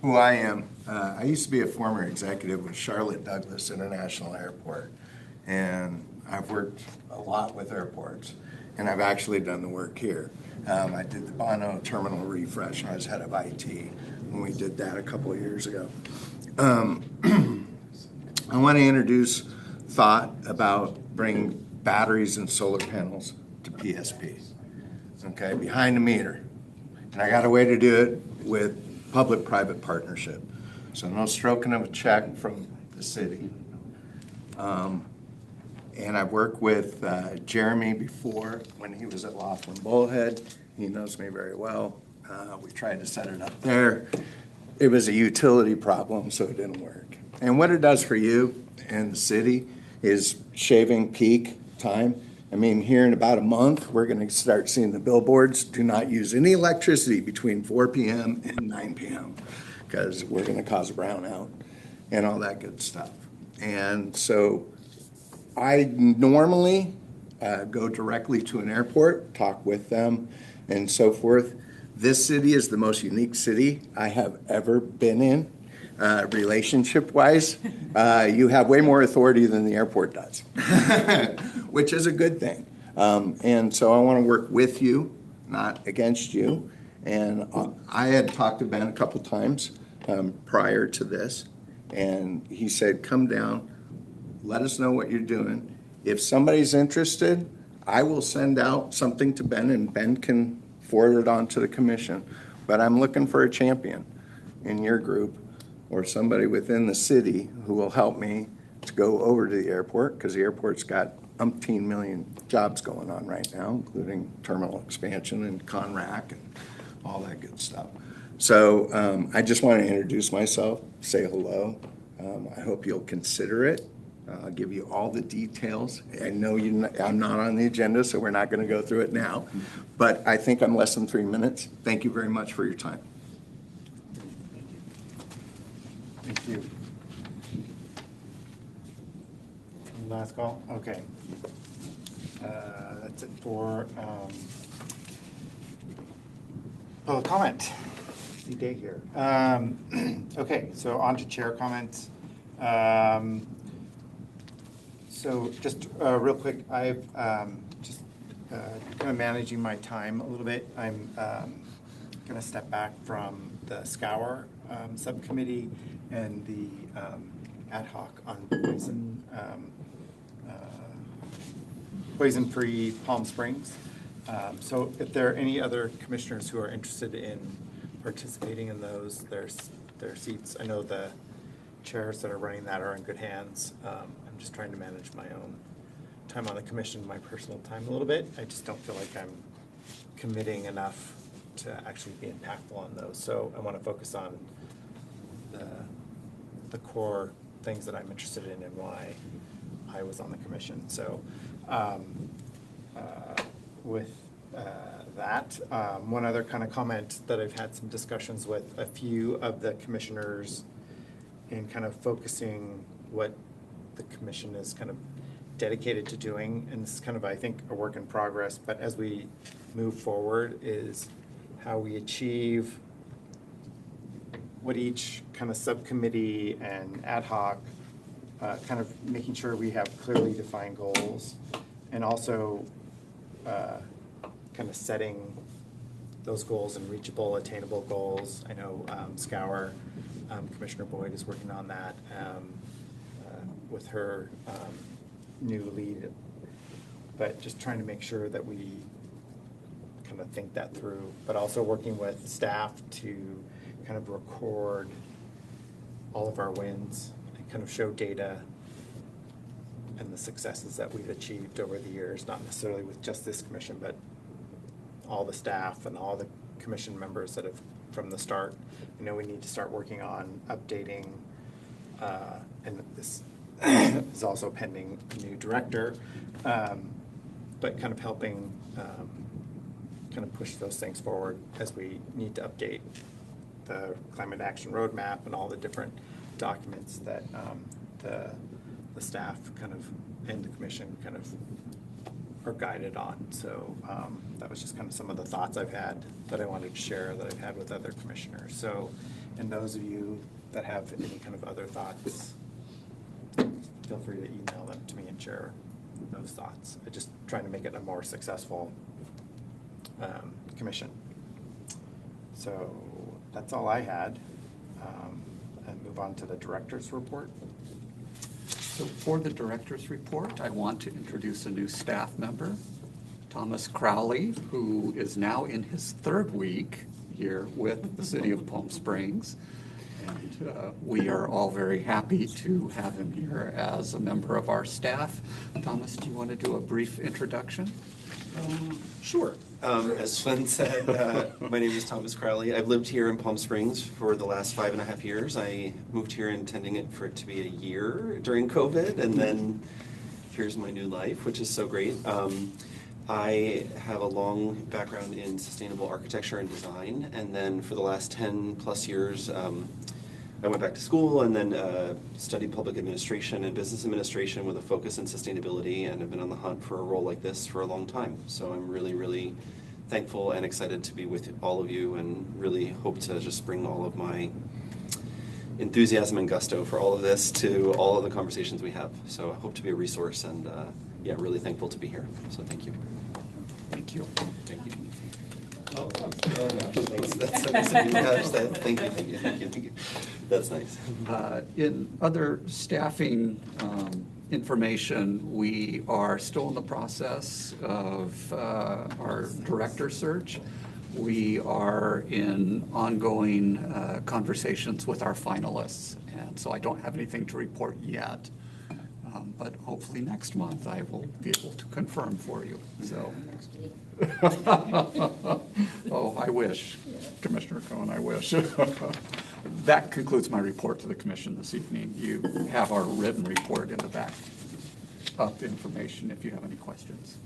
S11: Who I am, I used to be a former executive with Charlotte Douglas International Airport, and I've worked a lot with airports, and I've actually done the work here. I did the Bono Terminal refresh, I was head of IT when we did that a couple of years ago. I want to introduce thought about bringing batteries and solar panels to PSP, okay, behind the meter. And I got a way to do it with public-private partnership. So no stroking of a check from the city. And I've worked with Jeremy before when he was at Laughlin Bullhead. He knows me very well. We tried to set it up there. It was a utility problem, so it didn't work. And what it does for you and the city is shaving peak time. I mean, here in about a month, we're going to start seeing the billboards, do not use any electricity between 4 p.m. and 9 p.m. because we're going to cause a brownout and all that good stuff. And so I normally go directly to an airport, talk with them and so forth. This city is the most unique city I have ever been in. Relationship-wise, you have way more authority than the airport does, which is a good thing. And so I want to work with you, not against you. And I had talked to Ben a couple times prior to this, and he said, come down, let us know what you're doing. If somebody's interested, I will send out something to Ben, and Ben can forward it on to the commission. But I'm looking for a champion in your group, or somebody within the city who will help me to go over to the airport, because the airport's got umpteen million jobs going on right now, including terminal expansion and Conrac and all that good stuff. So I just want to introduce myself, say hello. I hope you'll consider it. I'll give you all the details. I know I'm not on the agenda, so we're not going to go through it now. But I think I'm less than 3 minutes. Thank you very much for your time.
S2: Thank you. Last call? Okay. That's it for public comment. The day here. Okay, so on to chair comments. So just real quick, I've just kind of managing my time a little bit. I'm going to step back from the SCOUR subcommittee and the ad hoc on poison poison-free Palm Springs. So if there are any other commissioners who are interested in participating in those, their seats, I know the chairs that are running that are in good hands. I'm just trying to manage my own time on the commission, my personal time a little bit. I just don't feel like I'm committing enough to actually be impactful on those. So I want to focus on the core things that I'm interested in and why I was on the commission. So with that, one other kind of comment that I've had some discussions with a few of the commissioners in kind of focusing what the commission is kind of dedicated to doing, and this is kind of, I think, a work in progress, but as we move forward is how we achieve what each kind of subcommittee and ad hoc, kind of making sure we have clearly defined goals, and also kind of setting those goals and reachable, attainable goals. I know Scour, Commissioner Boyd is working on that with her new lead, but just trying to make sure that we kind of think that through, but also working with staff to kind of record all of our wins and kind of show data and the successes that we've achieved over the years, not necessarily with just this commission, but all the staff and all the commission members that have from the start. I know we need to start working on updating, and this is also pending a new director, but kind of helping kind of push those things forward as we need to update the climate action roadmap and all the different documents that the staff kind of and the commission kind of are guided on. So that was just kind of some of the thoughts I've had that I wanted to share that I've had with other commissioners. So, and those of you that have any kind of other thoughts, feel free to email them to me and share those thoughts. I'm just trying to make it a more successful commission. So that's all I had. And move on to the director's report.
S4: So for the director's report, I want to introduce a new staff member, Thomas Crowley, who is now in his third week here with the city of Palm Springs. And we are all very happy to have him here as a member of our staff. Thomas, do you want to do a brief introduction?
S12: Sure. As Flynn said, my name is Thomas Crowley. I've lived here in Palm Springs for the last 5.5 years. I moved here intending it for it to be a year during COVID, and then here's my new life, which is so great. I have a long background in sustainable architecture and design, and then for the last 10 plus years, I went back to school and then studied public administration and business administration with a focus in sustainability, and have been on the hunt for a role like this for a long time. So I'm really, really thankful and excited to be with all of you, and really hope to just bring all of my enthusiasm and gusto for all of this to all of the conversations we have. So I hope to be a resource, and yeah, really thankful to be here. So thank you.
S4: Thank you.
S12: Thank you. That's nice of you to have said. Thank you. That's nice.
S4: In other staffing information, we are still in the process of our director search. We are in ongoing conversations with our finalists, and so I don't have anything to report yet. But hopefully next month I will be able to confirm for you. So. Oh, I wish, Commissioner Cohen, I wish. That concludes my report to the commission this evening. You have our written report in the back up information if you have any questions.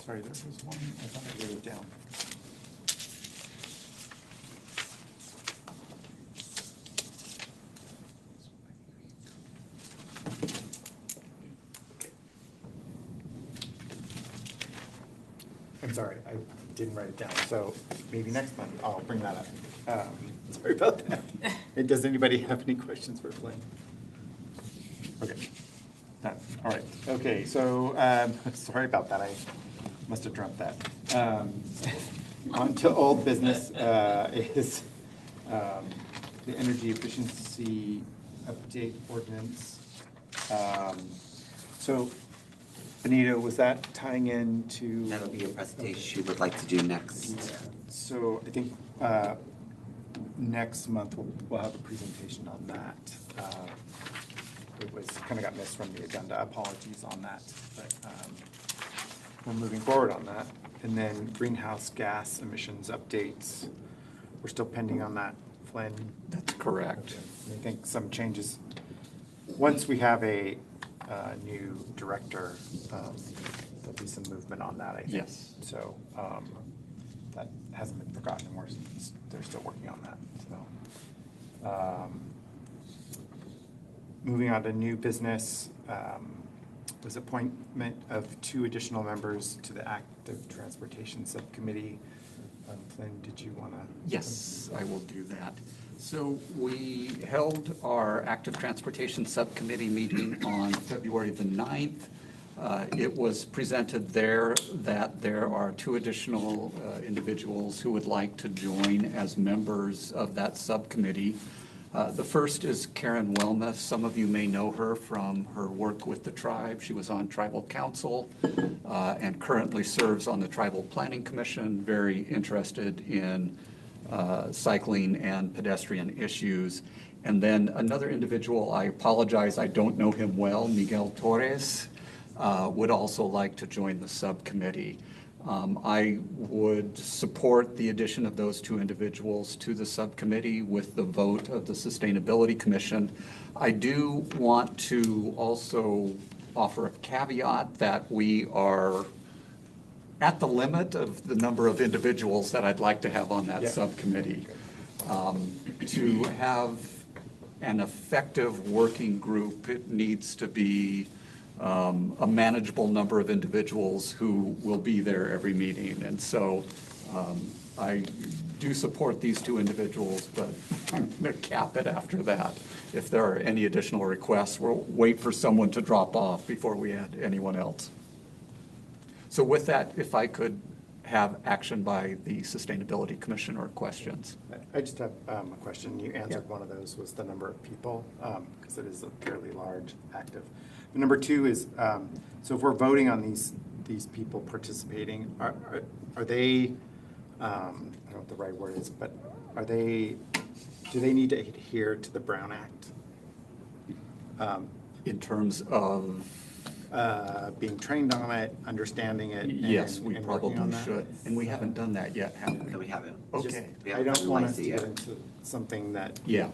S2: Sorry, there was one, I thought I wrote it down. I'm sorry, I didn't write it down, so maybe next month I'll bring that up. Sorry about that. Does anybody have any questions for Flynn? Okay, all right, okay, so, sorry about that, I must have dreamt that. On to old business is the energy efficiency update ordinance. So, Benito, was that tying into?
S3: That'll be a presentation she would like to do next.
S2: So I think next month we'll have a presentation on that. It was, kind of got missed from the agenda, apologies on that, but we're moving forward on that. And then greenhouse gas emissions updates, we're still pending on that, Flynn?
S4: That's correct.
S2: I think some changes, once we have a new director, there'll be some movement on that, I think.
S4: Yes.
S2: So that hasn't been forgotten, they're still working on that, so. Moving on to new business, was appointment of 2 additional members to the Active Transportation Subcommittee. Flynn, did you want to?
S4: Yes, I will do that. So we held our Active Transportation Subcommittee meeting on February the 9th. It was presented there that there are 2 additional individuals who would like to join as members of that subcommittee. The first is Karen Wellness. Some of you may know her from her work with the tribe. She was on tribal council and currently serves on the Tribal Planning Commission, very interested in cycling and pedestrian issues. And then another individual, I apologize, I don't know him well, Miguel Torres, would also like to join the subcommittee. I would support the addition of those 2 individuals to the subcommittee with the vote of the Sustainability Commission. I do want to also offer a caveat that we are at the limit of the number of individuals that I'd like to have on that subcommittee. To have an effective working group, it needs to be a manageable number of individuals who will be there every meeting. And so I do support these 2 individuals, but I'm going to cap it after that. If there are any additional requests, we'll wait for someone to drop off before we add anyone else. So with that, if I could have action by the Sustainability Commission or questions.
S2: I just have a question. You answered one of those, was the number of people, because it is a fairly large active. But number 2 is, so if we're voting on these people participating, are they, I don't know what the right word is, but do they need to adhere to the Brown Act?
S4: In terms of?
S2: Being trained on it, understanding it.
S4: Yes, we
S2: and working on
S4: probably
S2: that?
S4: should. And we haven't done that yet, have we?
S3: No, we haven't.
S4: Okay.
S2: I don't want us to get into something that.
S4: Yeah.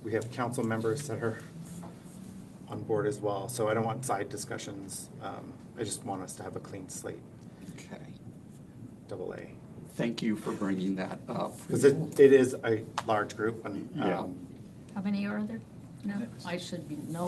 S2: We have council members that are on board as well, so I don't want side discussions. I just want us to have a clean slate.
S4: Okay.
S2: AA.
S4: Thank you for bringing that up.
S2: Because it is a large group and.
S4: Yeah.
S1: How many are there? No, I should be, no,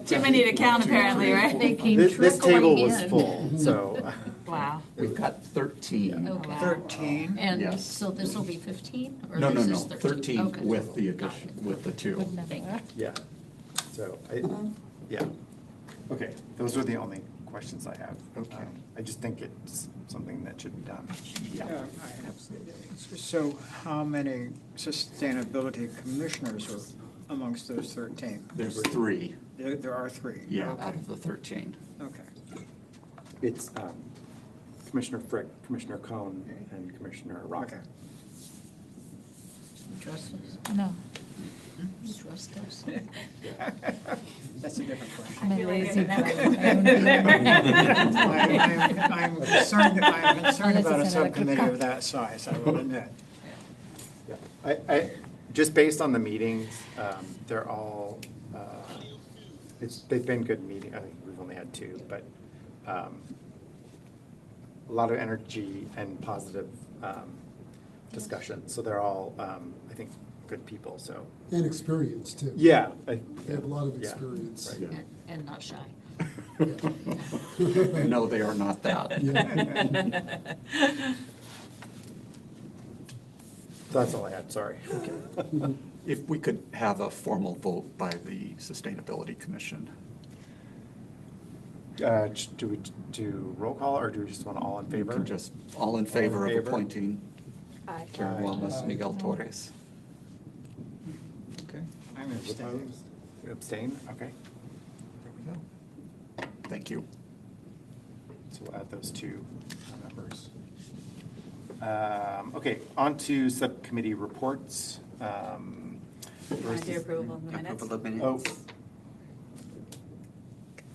S6: Too many to count apparently, right?
S1: They came
S2: This table
S1: trickling
S2: was
S1: in.
S2: full, so.
S6: Wow.
S4: We've got 13.
S1: Okay.
S10: 13.
S1: And
S4: Yes.
S1: so this will be 15? Or
S4: No, no,
S1: this
S4: no,
S1: is
S4: 13
S1: Okay.
S4: with the addition, with the 2.
S1: Thank you.
S2: Yeah, so, yeah. Okay, those are the only questions I have.
S4: Okay.
S2: I just think it's something that should be done.
S4: Yeah.
S10: So how many sustainability commissioners are amongst those 13?
S4: There's 3,
S10: There are 3?
S4: yeah,
S10: Okay.
S4: out of the 13.
S10: Okay.
S2: It's Commissioner Frick, Commissioner Cohn, and Commissioner Rock.
S10: Okay.
S1: Trust us?
S9: No,
S1: You trust us?
S10: That's a different question.
S9: I'm a
S6: feel like
S9: lazy
S6: I
S9: guy.
S10: I'm concerned about
S9: Unless
S10: a
S9: it's an
S10: subcommittee
S9: electric
S10: of that size, I will admit.
S2: Yeah, I, just based on the meetings, they're all, they've been good meetings. I think we've only had 2, but a lot of energy and positive discussion. So they're all, I think, good people, so.
S8: And experience too.
S2: Yeah.
S8: They have a lot of
S2: Yeah,
S8: experience.
S2: right.
S1: And not shy.
S4: No, they are not that.
S2: So that's all I had, sorry.
S4: If we could have a formal vote by the Sustainability Commission.
S2: Do we do roll call, or do we just want all in
S4: You
S2: favor?
S4: can just, all in favor of
S2: favor?
S4: appointing
S6: Aye.
S4: Karen Wellness, Miguel Torres.
S2: Okay.
S10: I'm abstaining.
S2: You abstain? Okay. There we go.
S4: Thank you.
S2: So we'll add those two members. Okay, on to subcommittee reports.
S6: Want to do approval of the minutes?
S3: Approval of minutes.
S2: Oh,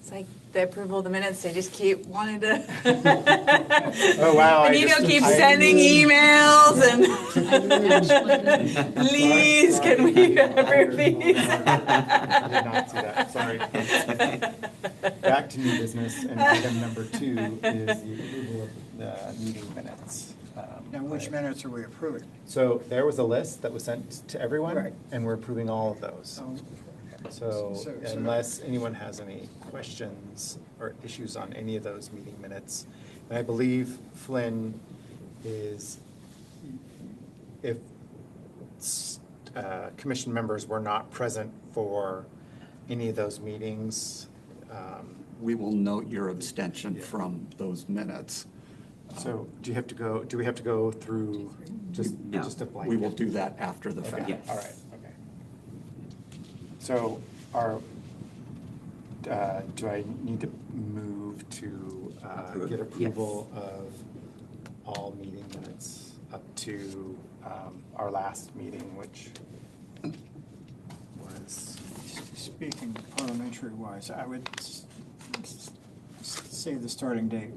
S6: It's like the approval of the minutes, they just keep wanting to.
S2: Oh, wow, I
S6: Benito
S2: just-
S6: keeps
S2: I-
S6: sending emails and please, can we approve these?
S2: I did not see that, sorry. Back to new business, and item number 2 is the approval of the meeting minutes.
S13: Now, which minutes are we approving?
S2: So there was a list that was sent to everyone,
S13: Right.
S2: and we're approving all of those. So
S13: So-
S2: unless anyone has any questions or issues on any of those meeting minutes, and I believe Flynn is, if commission members were not present for any of those meetings,
S4: We will note your abstention from those minutes.
S2: so do we have to go through just
S3: No.
S2: a blanket?
S4: We will do that after the
S2: Okay,
S4: fact.
S3: Yes.
S2: all right, okay. So do I need to move to
S3: Approve,
S2: get
S3: yes.
S2: approval of all meeting minutes up to our last meeting, which was,
S13: Speaking parliamentary-wise, I would say the starting date.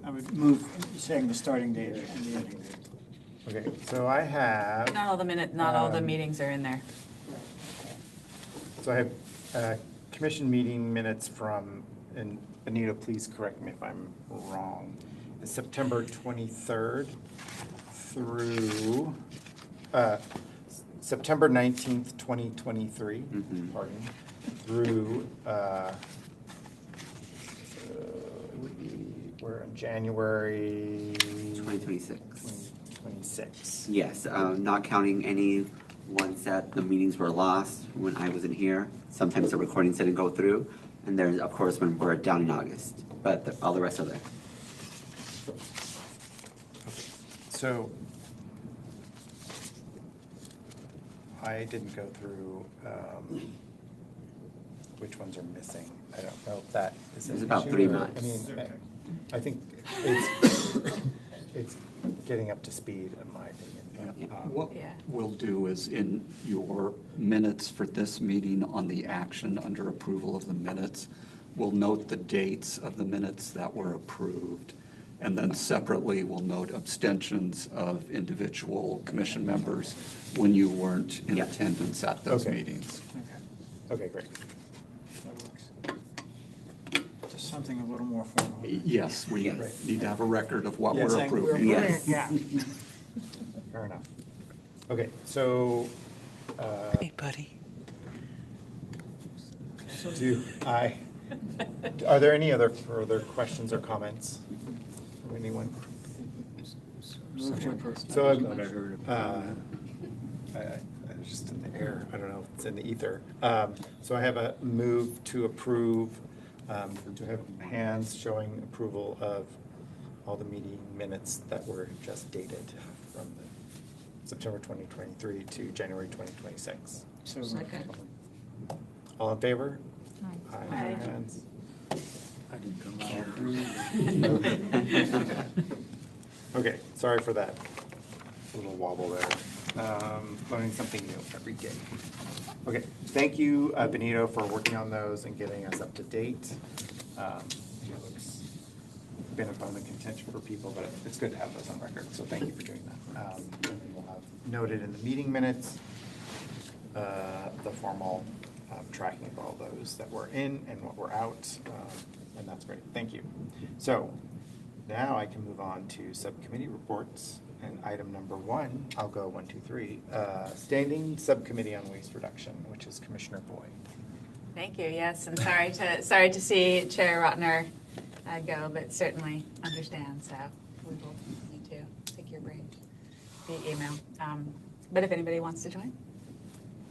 S13: I would move saying the starting date and the ending date.
S2: okay, so I have.
S6: Not all the not all the
S2: Um,
S6: meetings are in there.
S2: So I have commission meeting minutes from, and Benito, please correct me if I'm wrong, September 23rd through September 19th, 2023,
S3: Mhm.
S2: pardon, through, it would be, we're in January
S3: 2026.
S2: 2026.
S3: Yes, not counting any ones that the meetings were lost when I wasn't here. Sometimes the recordings didn't go through. And there's, of course, when we're down in August. But all the rest are there.
S2: So I didn't go through which ones are missing. I don't know if that is an
S3: There's about
S2: issue,
S3: 3
S2: or-
S3: months.
S2: I mean, I think it's getting up to speed, in my opinion.
S4: What
S6: Yeah.
S4: we'll do is in your minutes for this meeting on the action under approval of the minutes, we'll note the dates of the minutes that were approved. And then separately, we'll note abstentions of individual commission members when you weren't in
S3: Yeah.
S4: attendance at those
S2: Okay.
S4: meetings.
S2: Okay, great.
S13: That works. Just something a little more formal.
S4: Yes, we
S3: Yes.
S4: need to have a record of what
S2: Yes.
S4: we're approving.
S3: Yes.
S13: Yeah.
S2: Fair enough. Okay, so.
S3: Hey, buddy.
S2: Are there any other further questions or comments from anyone?
S13: Move to approve.
S2: So,
S7: Thought I heard it.
S2: it's just in the air, I don't know, it's in the ether. So I have a move to approve, to have hands showing approval of all the meeting minutes that were just dated from September 2023 to January 2026.
S13: So
S1: Second.
S2: All in favor?
S9: Aye.
S6: Aye.
S2: Hands.
S7: I didn't come out.
S2: Okay, sorry for that little wobble there. Learning something new every day. Okay, thank you, Benito, for working on those and getting us up to date. It's been a bone of contention for people, but it's good to have those on record, so thank you for doing that. And we'll have noted in the meeting minutes, the formal tracking of all those that were in and what were out, and that's great, thank you. So now I can move on to subcommittee reports, and item number 1, I'll go 1, 2, 3. Standing Subcommittee on Waste Reduction, which is Commissioner Boyd.
S6: Thank you, yes, and sorry to see Chair Rotner go, but certainly understand, so we will need to pick your brain via email. But if anybody wants to join,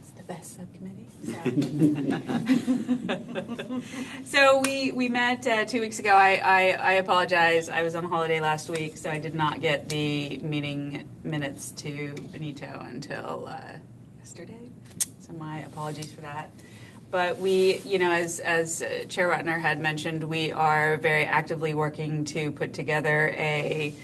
S6: it's the the subcommittee. So we met 2 weeks ago. I apologize. I was on holiday last week, so I did not get the meeting minutes to Benito until yesterday. So my apologies for that. But we, as Chair Rutner had mentioned, we are very actively working to put together a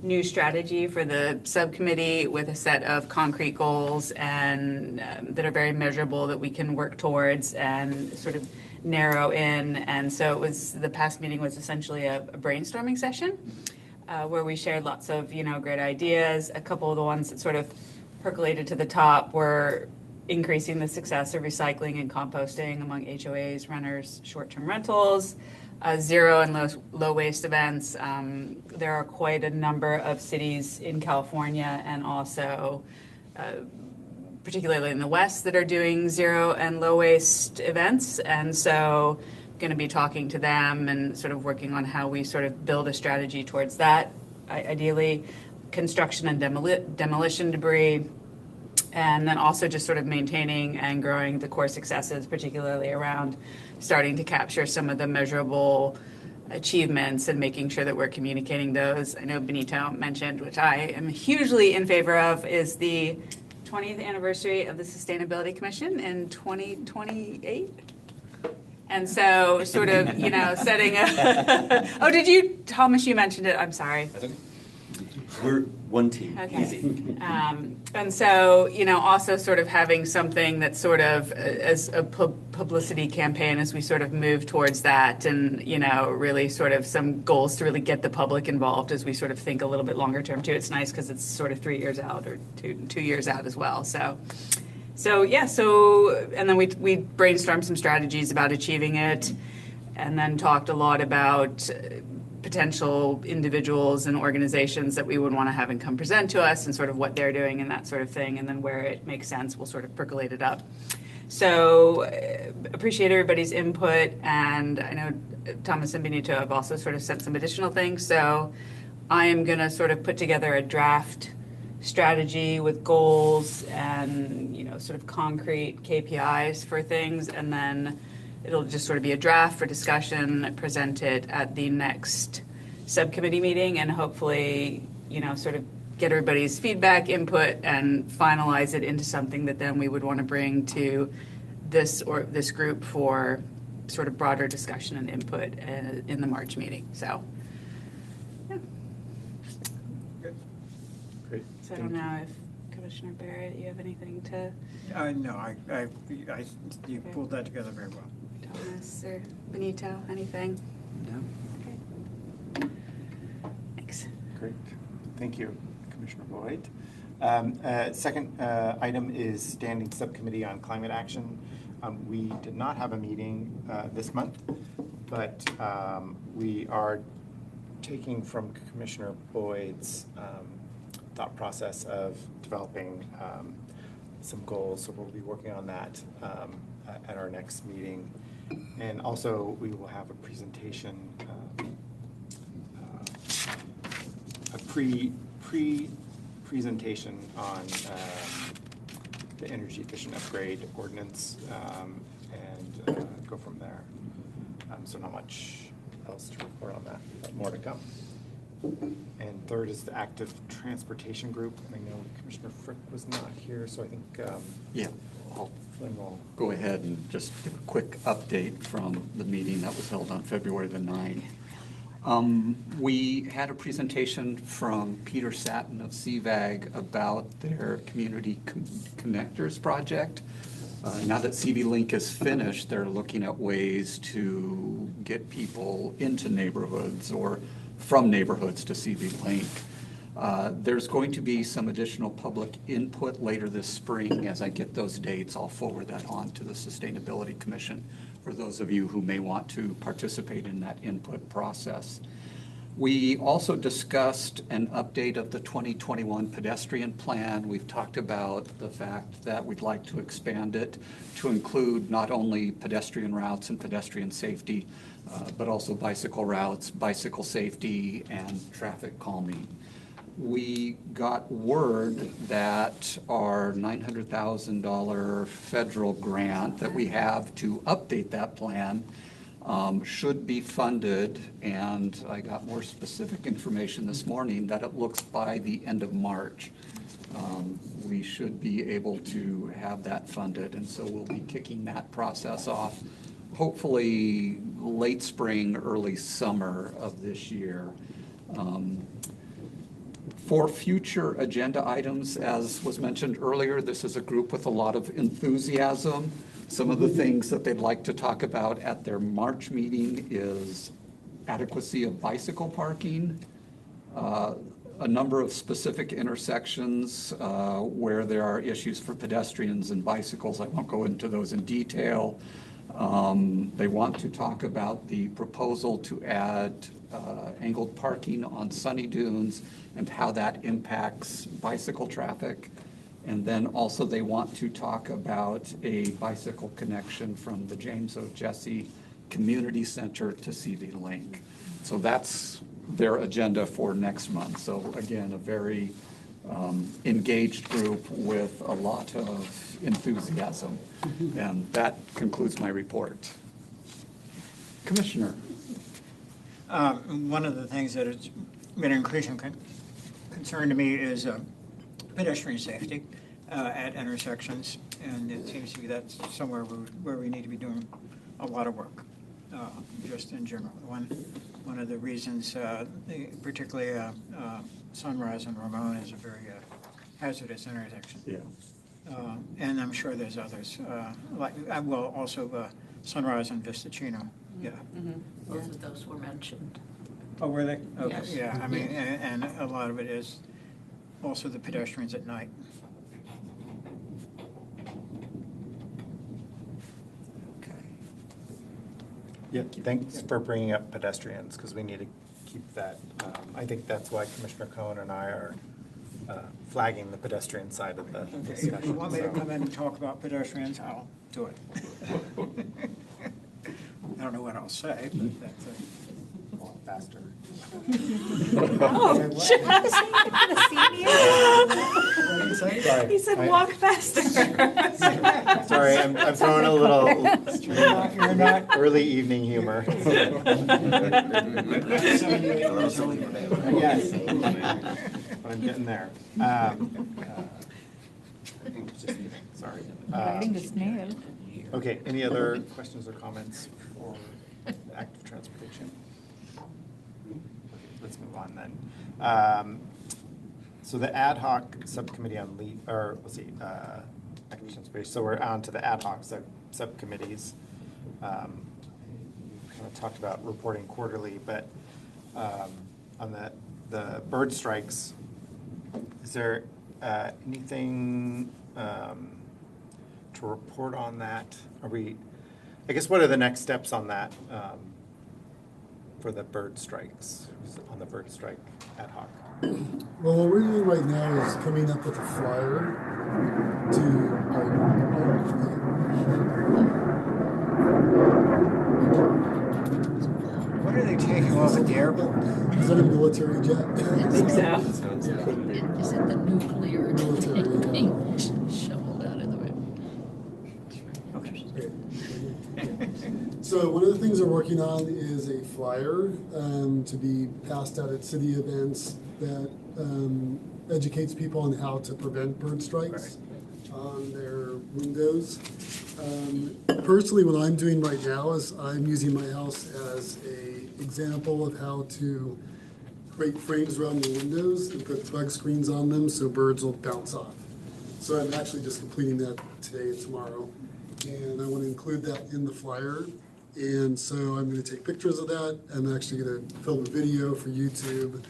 S6: new strategy for the subcommittee with a set of concrete goals and that are very measurable that we can work towards and sort of narrow in. And so the past meeting was essentially a brainstorming session where we shared lots of, great ideas. A couple of the ones that sort of percolated to the top were increasing the success of recycling and composting among HOAs, renters, short-term rentals, zero and low waste events. There are quite a number of cities in California and also particularly in the West that are doing zero and low waste events. And so going to be talking to them and sort of working on how we sort of build a strategy towards that, ideally construction and demolition debris. And then also just sort of maintaining and growing the core successes, particularly around starting to capture some of the measurable achievements and making sure that we're communicating those. I know Benito mentioned, which I am hugely in favor of, is the 20th anniversary of the Sustainability Commission in 2028. And so sort of, setting a... Oh, did you, Thomas, you mentioned it. I'm sorry.
S12: We're one team.
S6: Okay.
S12: Easy.
S6: And so, also sort of having something that's sort of as a publicity campaign as we sort of move towards that and, really sort of some goals to really get the public involved as we sort of think a little bit longer term too. It's nice because it's sort of 3 years out or two years out as well. So and then we brainstormed some strategies about achieving it and then talked a lot about potential individuals and organizations that we would want to have and come present to us and sort of what they're doing and that sort of thing. And then where it makes sense, we'll sort of percolate it up. So appreciate everybody's input. And I know Thomas and Benito have also sort of sent some additional things. So I am going to sort of put together a draft strategy with goals and, sort of concrete KPIs for things. And then it'll just sort of be a draft for discussion, presented at the next subcommittee meeting, and hopefully, sort of get everybody's feedback, input, and finalize it into something that then we would want to bring to this group for sort of broader discussion and input in the March meeting. So, yeah.
S2: Great.
S6: So I don't know if Commissioner Barrett, you have anything to...
S13: No, you pulled that together very well.
S6: Thomas or Benito, anything?
S3: No.
S6: Okay. Thanks.
S2: Great. Thank you, Commissioner Boyd. Second item is standing subcommittee on climate action. We did not have a meeting this month, but we are taking from Commissioner Boyd's thought process of developing some goals, so we'll be working on that at our next meeting. And also, we will have a presentation, a pre-presentation on the energy efficient upgrade ordinance, and go from there. So not much else to report on that, but more to come. And third is the active transportation group. I know Commissioner Frick was not here, so I think
S4: Yeah, I'll
S2: Flynn will
S4: go ahead and just give a quick update from the meeting that was held on February the 9th. We had a presentation from Peter Satin of CVAG about their Community Connectors project. Now that CV Link is finished, they're looking at ways to get people into neighborhoods or from neighborhoods to CV Link. There's going to be some additional public input later this spring. As I get those dates, I'll forward that on to the Sustainability Commission for those of you who may want to participate in that input process. We also discussed an update of the 2021 pedestrian plan. We've talked about the fact that we'd like to expand it to include not only pedestrian routes and pedestrian safety, but also bicycle routes, bicycle safety, and traffic calming. we got word that our $900,000 federal grant that we have to update that plan should be funded, and I got more specific information this morning that it looks by the end of March. We should be able to have that funded, and so we'll be kicking that process off, hopefully late spring, early summer of this year. For future agenda items, as was mentioned earlier, this is a group with a lot of enthusiasm. Some of the things that they'd like to talk about at their March meeting is adequacy of bicycle parking, a number of specific intersections where there are issues for pedestrians and bicycles. I won't go into those in detail. They want to talk about the proposal to add angled parking on Sunny Dunes and how that impacts bicycle traffic. And then also they want to talk about a bicycle connection from the James O. Jesse Community Center to CV Link. So that's their agenda for next month. So again, a very engaged group with a lot of enthusiasm. And that concludes my report. Commissioner.
S13: One of the things that has been an increasing concern to me is pedestrian safety at intersections, and it seems to be that's somewhere where we need to be doing a lot of work, just in general. One of the reasons, particularly Sunrise and Ramon, is a very hazardous intersection.
S4: Yeah.
S13: And I'm sure there's others, like, well, also Sunrise and Vistacino. Yeah.
S1: Both of those were mentioned.
S13: Oh, were they? Okay,
S1: Yes.
S13: yeah, I mean, and a lot of it is also the pedestrians at night.
S4: Okay.
S2: Yeah, thanks for bringing up pedestrians, because we need to keep that. I think that's why Commissioner Cohen and I are flagging the pedestrian side of the discussion.
S13: If you want me to
S2: so.
S13: come in and talk about pedestrians, I'll do it. I don't know what I'll say, but that's it.
S2: Walk faster. Sorry.
S6: He said walk faster.
S2: Sorry, I'm throwing a little
S13: You're not.
S2: early evening humor. Yes, but I'm getting there. Sorry.
S9: Riding a snail.
S2: Okay, any other questions or comments for active transportation? Okay, let's move on then. So the ad hoc subcommittee on leave, or let's see, active transportation. So we're on to the ad hoc subcommittees. We kind of talked about reporting quarterly, but on the bird strikes, is there anything to report on that? I guess what are the next steps on that for the bird strikes, on the bird strike ad hoc?
S8: Well, what we're doing right now is coming up with a flyer
S13: What are they taking off at the airport?
S8: Is that a military jet?
S1: I think so. Is it the nuclear
S8: Military,
S1: being shoveled out of the way?
S8: So one of the things we're working on is a flyer to be passed out at city events that educates people on how to prevent bird strikes on their windows. Personally, what I'm doing right now is I'm using my house as an example of how to create frames around the windows and put bug screens on them so birds will bounce off. So I'm actually just completing that today and tomorrow. And I want to include that in the flyer. And so I'm going to take pictures of that. I'm actually going to film a video for YouTube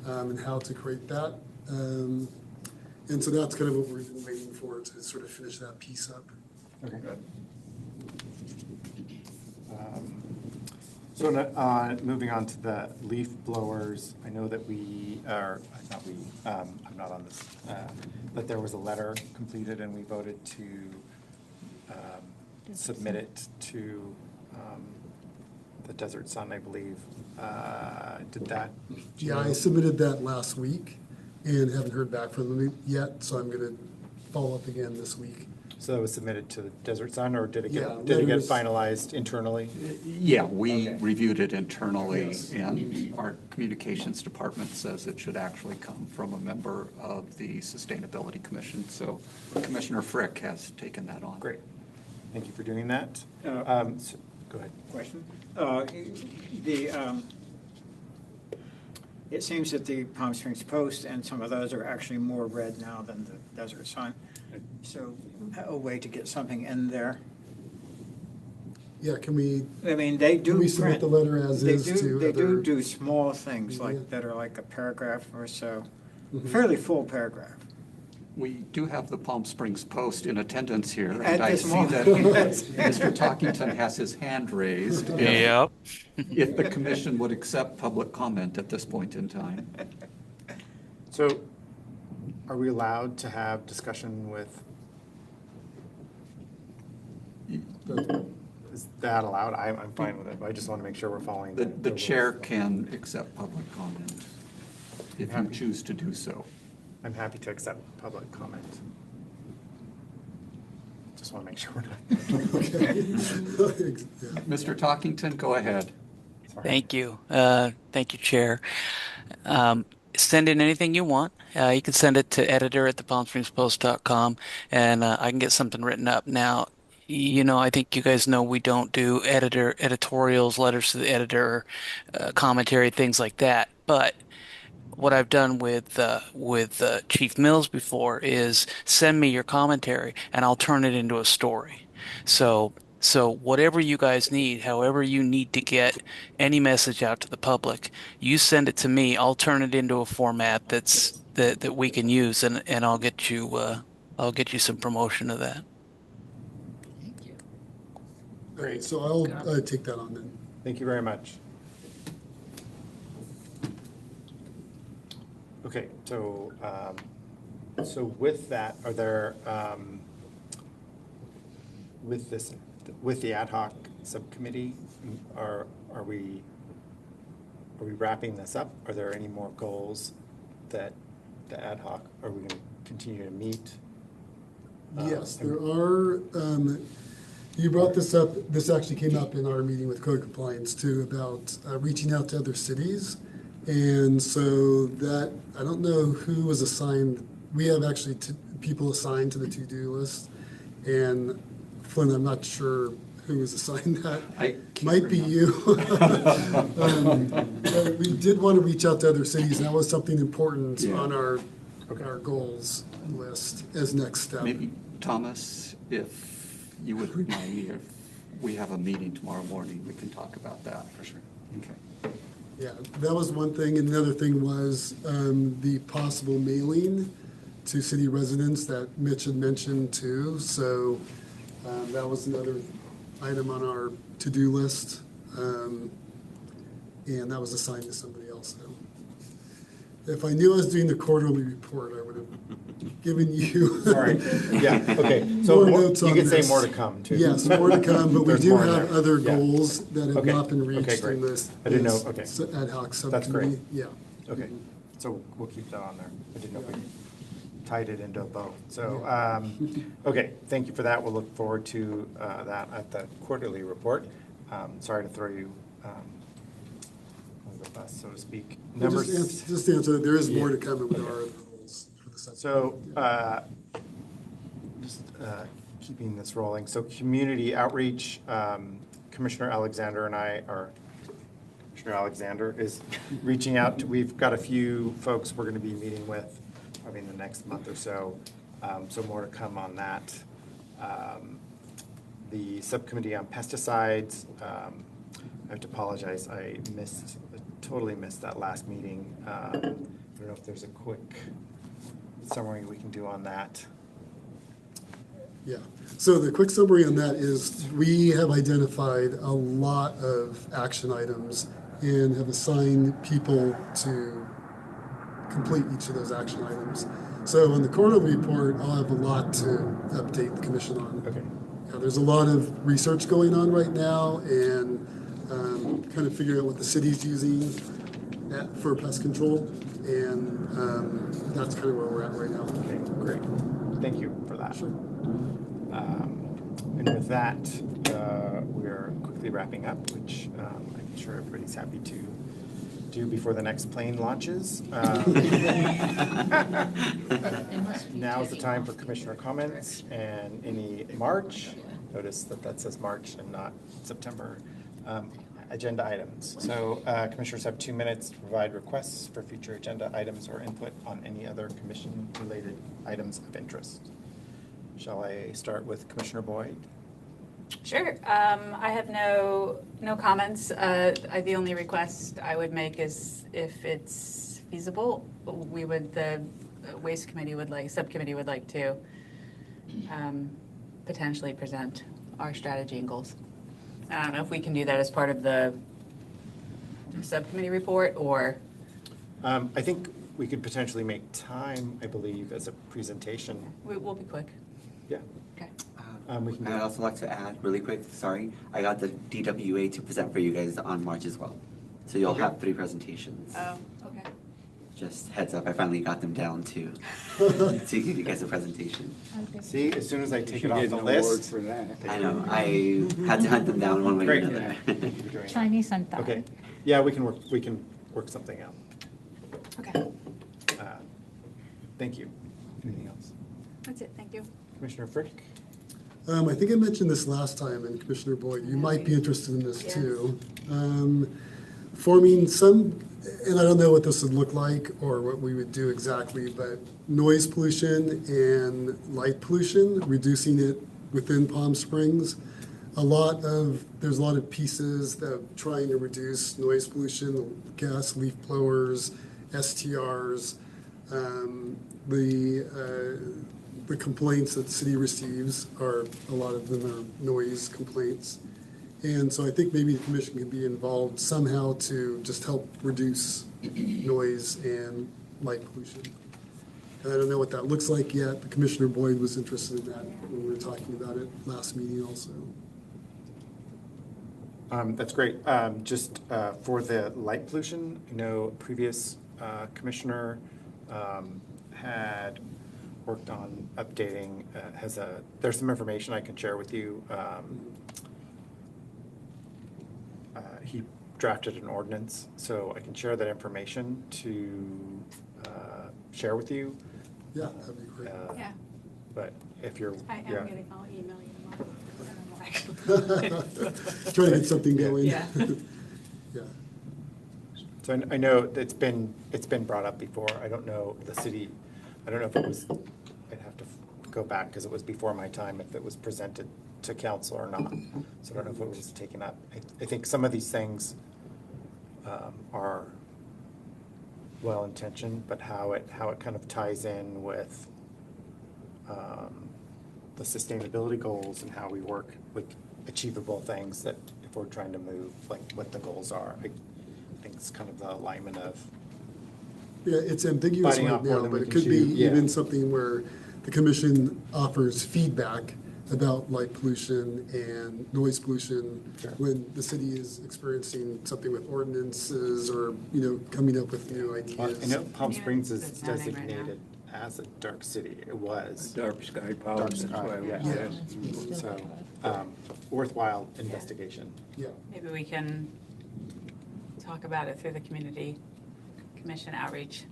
S8: and how to create that. And so that's kind of what we've been waiting for to sort of finish that piece up.
S2: Okay, good. So moving on to the leaf blowers, I know that I'm not on this, but there was a letter completed and we voted to submit it to the Desert Sun, I believe. Did that?
S8: Yeah, I submitted that last week. and haven't heard back from them yet, so I'm going to follow up again this week.
S2: So that was submitted to the Desert Sun, or did it
S8: Yeah,
S2: get,
S8: letters-
S2: finalized internally?
S4: Yeah, we
S2: Okay.
S4: reviewed it internally,
S8: Yes.
S4: and our communications department says it should actually come from a member of the Sustainability Commission. So Commissioner Frick has taken that on.
S2: Great. Thank you for doing that. Go ahead.
S13: Question. It seems that the Palm Springs Post and some of those are actually more read now than the Desert Sun. So a way to get something in there.
S8: Yeah, can we,
S13: I mean, they do
S8: can we submit
S13: print.
S8: the letter as
S13: They
S8: is
S13: do,
S8: to
S13: they
S8: other?
S13: do small things
S8: Yeah.
S13: like, that are like a paragraph or so,
S8: Mhm.
S13: fairly full paragraph.
S4: We do have the Palm Springs Post in attendance here,
S13: At
S4: and I
S13: this
S4: see
S13: moment.
S4: that Mr. Talkington has his hand raised.
S14: Yep.
S4: If the commission would accept public comment at this point in time.
S2: So are we allowed to have discussion with, is that allowed? I'm fine with it, but I just want to make sure we're following.
S4: The chair can accept public comment if you choose to do so.
S2: I'm happy to accept public comment. Just want to make sure we're not.
S4: Mr. Talkington, go ahead.
S14: Thank you. Thank you, Chair. Send in anything you want. You can send it to editor@thepalmspringspost.com, and I can get something written up. Now, I think you guys know we don't do editorials, letters to the editor, commentary, things like that. But what I've done with Chief Mills before is send me your commentary, and I'll turn it into a story. So whatever you guys need, however you need to get any message out to the public, you send it to me. I'll turn it into a format that we can use, and I'll get you some promotion of that.
S8: Great, so I'll take that on then.
S2: Thank you very much. Okay, so with that, are there, with the ad hoc subcommittee, are we wrapping this up? Are there any more goals that the ad hoc, are we going to continue to meet?
S8: Yes, there are, you brought this up, this actually came up in our meeting with code compliance too, about reaching out to other cities. And so that, I don't know who was assigned, we have actually people assigned to the to-do list. And Flynn, I'm not sure who was assigned that. Might be you. But we did want to reach out to other cities, and that was something important on our goals list as next step.
S4: Maybe, Thomas, if you would remind me, if we have a meeting tomorrow morning, we can talk about that. For sure. Okay.
S8: Yeah, that was one thing. And another thing was the possible mailing to city residents that Mitch had mentioned too. So that was another item on our to-do list. And that was assigned to somebody else. So if I knew I was doing the quarterly report, I would have given you.
S2: Sorry. Yeah, okay. So
S8: more notes
S2: you
S8: on
S2: can say
S8: this.
S2: more to come too.
S8: Yes, more to come, but we
S2: There's
S8: do
S2: more in
S8: have
S2: there.
S8: other
S2: Yeah.
S8: goals that have
S2: Okay.
S8: not been
S2: Okay,
S8: reached
S2: great.
S8: in this.
S2: I didn't know,
S8: this
S2: okay.
S8: Ad hoc
S2: That's
S8: subcommittee.
S2: great.
S8: Yeah.
S2: Okay, so we'll keep that on there. I didn't know if we tied it into a bow. So, okay, thank you for that. We'll look forward to that at the quarterly report. Sorry to throw you under the bus, so to speak.
S8: Well, just answer, there is more to come and with our goals for the subcommittee.
S2: So, just keeping this rolling. So community outreach, Commissioner Alexander and I are, Commissioner Alexander is reaching out to, we've got a few folks we're going to be meeting with probably in the next month or so. So more to come on that. The subcommittee on pesticides, I have to apologize, I totally missed that last meeting. I don't know if there's a quick summary we can do on that.
S8: Yeah, so the quick summary on that is we have identified a lot of action items and have assigned people to complete each of those action items. So on the quarterly report, I'll have a lot to update the commission on.
S2: Okay.
S8: Yeah, there's a lot of research going on right now and kind of figuring out what the city's using for pest control. and that's kind of where we're at right now.
S2: Okay, great. Thank you for that.
S8: Sure.
S2: And with that, we're quickly wrapping up, which I'm sure everybody's happy to do before the next plane launches. Now is the time for commissioner comments and any March. Notice that says March and not September. Agenda items. So commissioners have 2 minutes to provide requests for future agenda items or input on any other commission-related items of interest. Shall I start with Commissioner Boyd?
S6: Sure. I have no comments. The only request I would make is if it's feasible, the Waste Committee subcommittee would like to potentially present our strategy and goals. I don't know if we can do that as part of the subcommittee report or.
S2: I think we could potentially make time, I believe, as a presentation.
S6: We'll be quick.
S2: Yeah.
S6: Okay.
S2: We can
S3: I'd also like to add really quick, sorry, I got the DWA to present for you guys on March as well. So you'll have 3 presentations.
S6: Oh, okay.
S3: Just heads up, I finally got them down to give you guys a presentation.
S2: See, as soon as I
S7: You
S2: take
S7: should
S2: it off
S7: get
S2: the
S7: an award
S2: list.
S7: for that.
S3: I know, I had to hunt them down one way or
S2: Great.
S3: another.
S2: Doing it.
S9: Chinese and Thai.
S2: Okay. Yeah, we can work something out.
S6: Okay.
S2: Thank you. Anything else?
S6: That's it. Thank you.
S2: Commissioner Frick?
S8: I think I mentioned this last time, and Commissioner Boyd, you might be interested in this
S6: Yes.
S8: too. Forming some, and I don't know what this would look like or what we would do exactly, but noise pollution and light pollution, reducing it within Palm Springs. There's a lot of pieces that trying to reduce noise pollution, gas leaf blowers, STRs, the complaints that the city receives a lot of them are noise complaints. And so I think maybe the commission could be involved somehow to just help reduce noise and light pollution. And I don't know what that looks like yet, but Commissioner Boyd was interested in that when we were talking about it last meeting also.
S2: That's great. Just for the light pollution, I know previous commissioner had worked on updating, there's some information I can share with you. He drafted an ordinance, so I can share that information to share with you.
S8: Yeah, that'd be great.
S6: Yeah.
S2: But if you're,
S6: I'll email you
S8: Trying to get something going.
S6: Yeah.
S8: Yeah.
S2: so I know that it's been brought up before. I don't know if it was, I'd have to go back because it was before my time, if it was presented to council or not. So I don't know if it was taken up. I think some of these things are well-intentioned, but how it kind of ties in with the sustainability goals and how we work with achievable things that if we're trying to move, like what the goals are. I think it's kind of the alignment of
S8: Yeah, it's ambiguous
S2: biting
S8: right
S2: off more
S8: now,
S2: than
S8: but
S2: we
S8: it
S2: can
S8: could be
S2: chew. Yeah.
S8: even something where the commission offers feedback about light pollution and noise pollution
S2: Sure.
S8: when the city is experiencing something with ordinances or, coming up with new ideas.
S2: Well, I know Palm
S6: Yeah,
S2: Springs is
S6: it's sounding right now.
S2: designated as a dark city. It was.
S7: Dark sky
S2: Dark
S7: policy, that's
S2: sky,
S7: why
S2: yeah.
S7: we
S8: Yeah.
S7: asked.
S2: So, worthwhile investigation.
S8: Yeah.
S6: Maybe we can talk about it through the community commission outreach.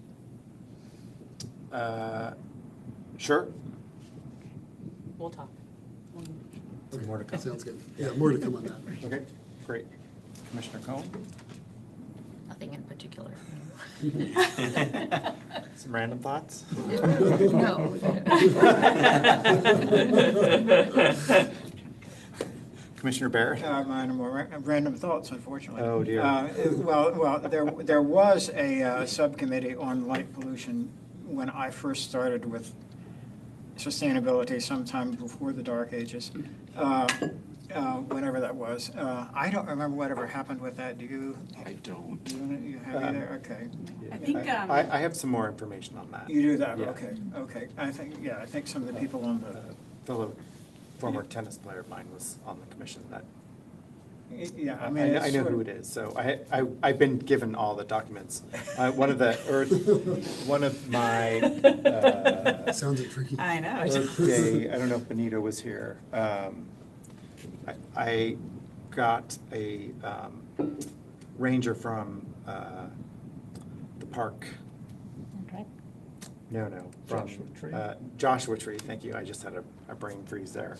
S2: Sure.
S6: We'll talk.
S2: Some more to come.
S8: Sounds good. Yeah, more to come on that.
S2: Okay, great. Commissioner Cohen?
S1: Nothing in particular.
S2: Some random thoughts?
S1: No.
S2: Commissioner Barrett?
S13: Mine are more random thoughts, unfortunately.
S2: Oh, dear.
S13: Well, there was a subcommittee on light pollution when I first started with sustainability sometime before the dark ages, whenever that was. I don't remember whatever happened with that. Do you?
S4: I don't.
S13: You have either? Okay.
S6: I think,
S2: I have some more information on that.
S13: You do that?
S2: Yeah.
S13: Okay. I think some of the people on the
S2: Fellow former tennis player of mine was on the commission that
S13: Yeah, I
S2: I
S13: mean,
S2: know
S13: it's
S2: know
S13: sort
S2: who
S13: of-
S2: it is, so I've been given all the documents. One of my
S8: Sounds tricky.
S6: I know.
S2: Earth Day, I don't know if Benito was here. I got a ranger from the park.
S9: Okay.
S2: No, from
S10: Joshua Tree.
S2: Joshua Tree, thank you. I just had a brain freeze there.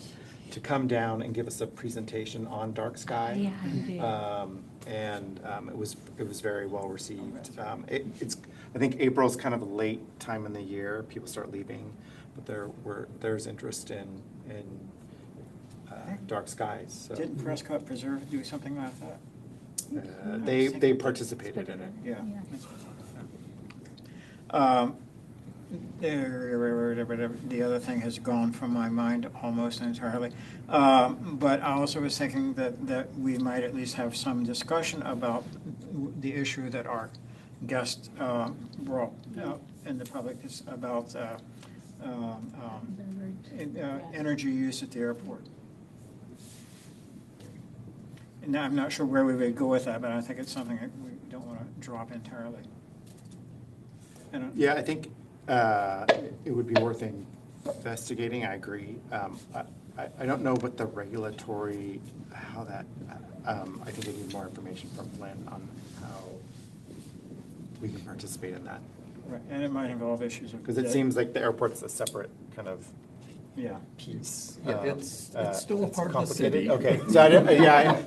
S2: To come down and give us a presentation on dark sky.
S9: Yeah, you did.
S2: It was very well received. It's I think April's kind of a late time in the year. People start leaving, but there's interest in dark skies. So
S13: Didn't Prescott Preserve do something like that?
S2: they participated in it.
S13: Yeah.
S9: Yeah.
S13: That's what I thought. The other thing has gone from my mind almost entirely. But I also was thinking that we might at least have some discussion about the issue that our guest brought out in the public is about energy use at the airport. And I'm not sure where we would go with that, but I think it's something that we don't want to drop entirely.
S2: Yeah, I think it would be worth investigating. I agree. I don't know what the regulatory, how that, I think I need more information from Lynn on how we can participate in that.
S13: Right, and it might involve issues of.
S2: Because it seems like the airport's a separate kind of
S13: Yeah.
S2: piece.
S4: Yeah, it's still a
S2: it's
S4: part of the
S2: complicated.
S4: city.
S2: Okay, so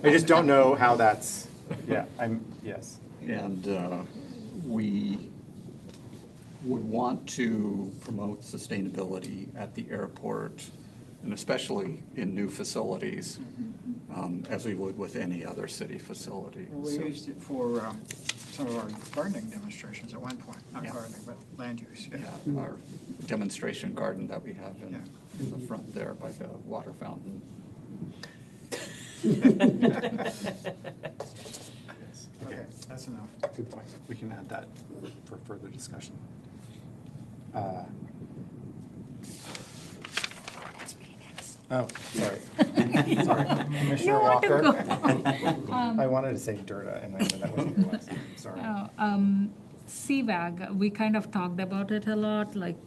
S2: I just don't know how that's, yes.
S4: And we would want to promote sustainability at the airport, and especially in new facilities, as we would with any other city facility.
S13: Well, we
S4: So-
S13: used it for some of our gardening demonstrations at one point, not
S4: Yeah.
S13: gardening, but land use.
S4: Yeah, our demonstration garden that we have
S13: Yeah.
S4: in the front there by the water fountain.
S13: Okay, that's enough.
S2: Good point. We can add that for further discussion. Oh, sorry. Sorry. Commissioner
S9: You want to
S2: Walker.
S9: go.
S2: I wanted to say DERTA, and I knew that wasn't your last name. Sorry.
S9: CVAG, we kind of talked about it a lot, like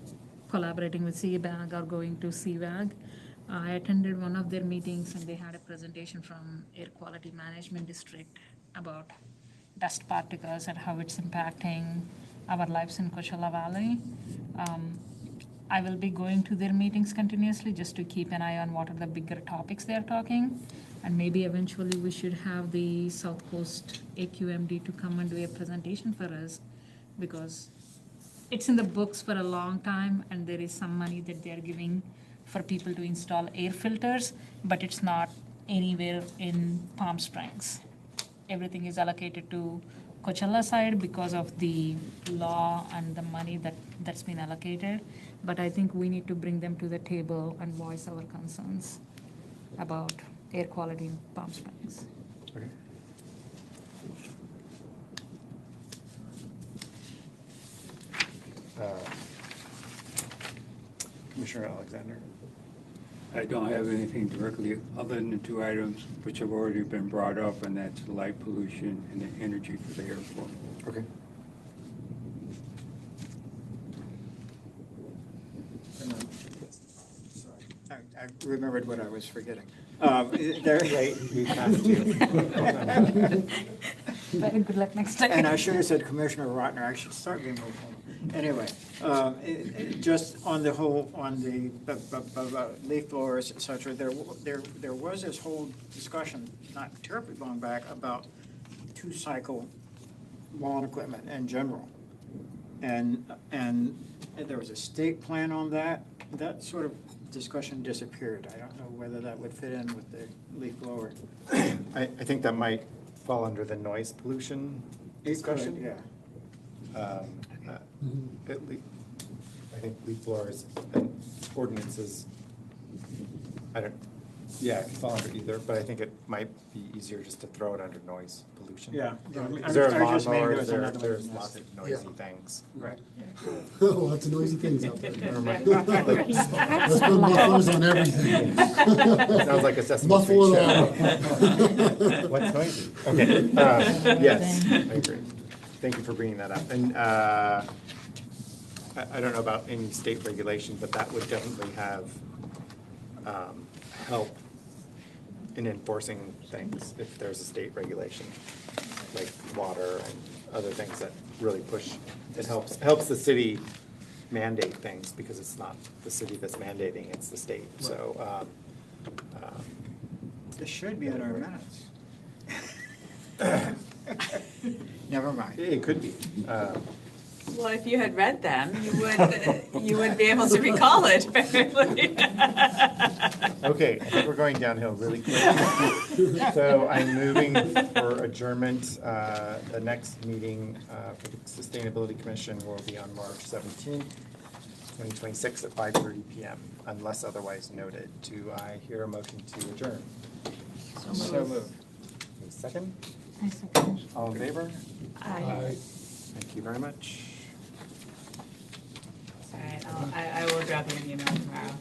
S9: collaborating with CVAG or going to CVAG. I attended one of their meetings and they had a presentation from Air Quality Management District about dust particles and how it's impacting our lives in Coachella Valley. I will be going to their meetings continuously just to keep an eye on what are the bigger topics they're talking. And maybe eventually we should have the South Coast AQMD to come and do a presentation for us, because it's in the books for a long time and there is some money that they're giving for people to install air filters, but it's not anywhere in Palm Springs. Everything is allocated to Coachella side because of the law and the money that's been allocated. But I think we need to bring them to the table and voice our concerns about air quality in Palm Springs.
S2: Okay. Commissioner Alexander.
S7: I don't have anything directly other than the two items which have already been brought up, and that's the light pollution and the energy for the airport.
S2: Okay.
S13: I remembered what I was forgetting. There.
S2: You have to.
S9: Very good luck next time.
S13: And I should have said Commissioner Rotner, I should start being more formal. Anyway, just on the whole, on the leaf blowers, et cetera, there was this whole discussion, not terribly long back, about two-cycle lawn equipment in general. And there was a state plan on that. That sort of discussion disappeared. I don't know whether that would fit in with the leaf blower.
S2: I think that might fall under the noise pollution discussion.
S13: Yeah.
S2: I think leaf blowers and ordinances, I don't, Yeah, it could fall under either, but I think it might be easier just to throw it under noise pollution.
S13: Yeah.
S2: Is there a
S13: I was just meaning
S2: lawnmower,
S13: there was another way
S2: there's
S13: to
S2: lots
S13: miss
S2: of noisy things.
S13: Right.
S8: Lots of noisy things out there.
S2: Never mind.
S8: Let's put mufflers on everything.
S2: Sounds like a Sesame Street
S8: Muffle
S2: show.
S8: it all.
S2: What's noisy? Okay, yes, I agree. Thank you for bringing that up. And I don't know about any state regulation, but that would definitely have help in enforcing things if there's a state regulation, like water and other things that really push. It helps the city mandate things because it's not the city that's mandating, it's the state. So
S13: This should be in our minutes. Never mind.
S2: it could be.
S6: Well, if you had read them, you would be able to recall it apparently.
S2: Okay, I think we're going downhill really quick. So I'm moving for adjournment. The next meeting for the Sustainability Commission will be on March 17th, 2026 at 5:30 PM, unless otherwise noted. Do I hear a motion to adjourn?
S13: So moved.
S2: A second?
S9: I second.
S2: All in favor?
S9: Aye.
S2: Thank you very much.
S6: All right, I will drop you an email tomorrow.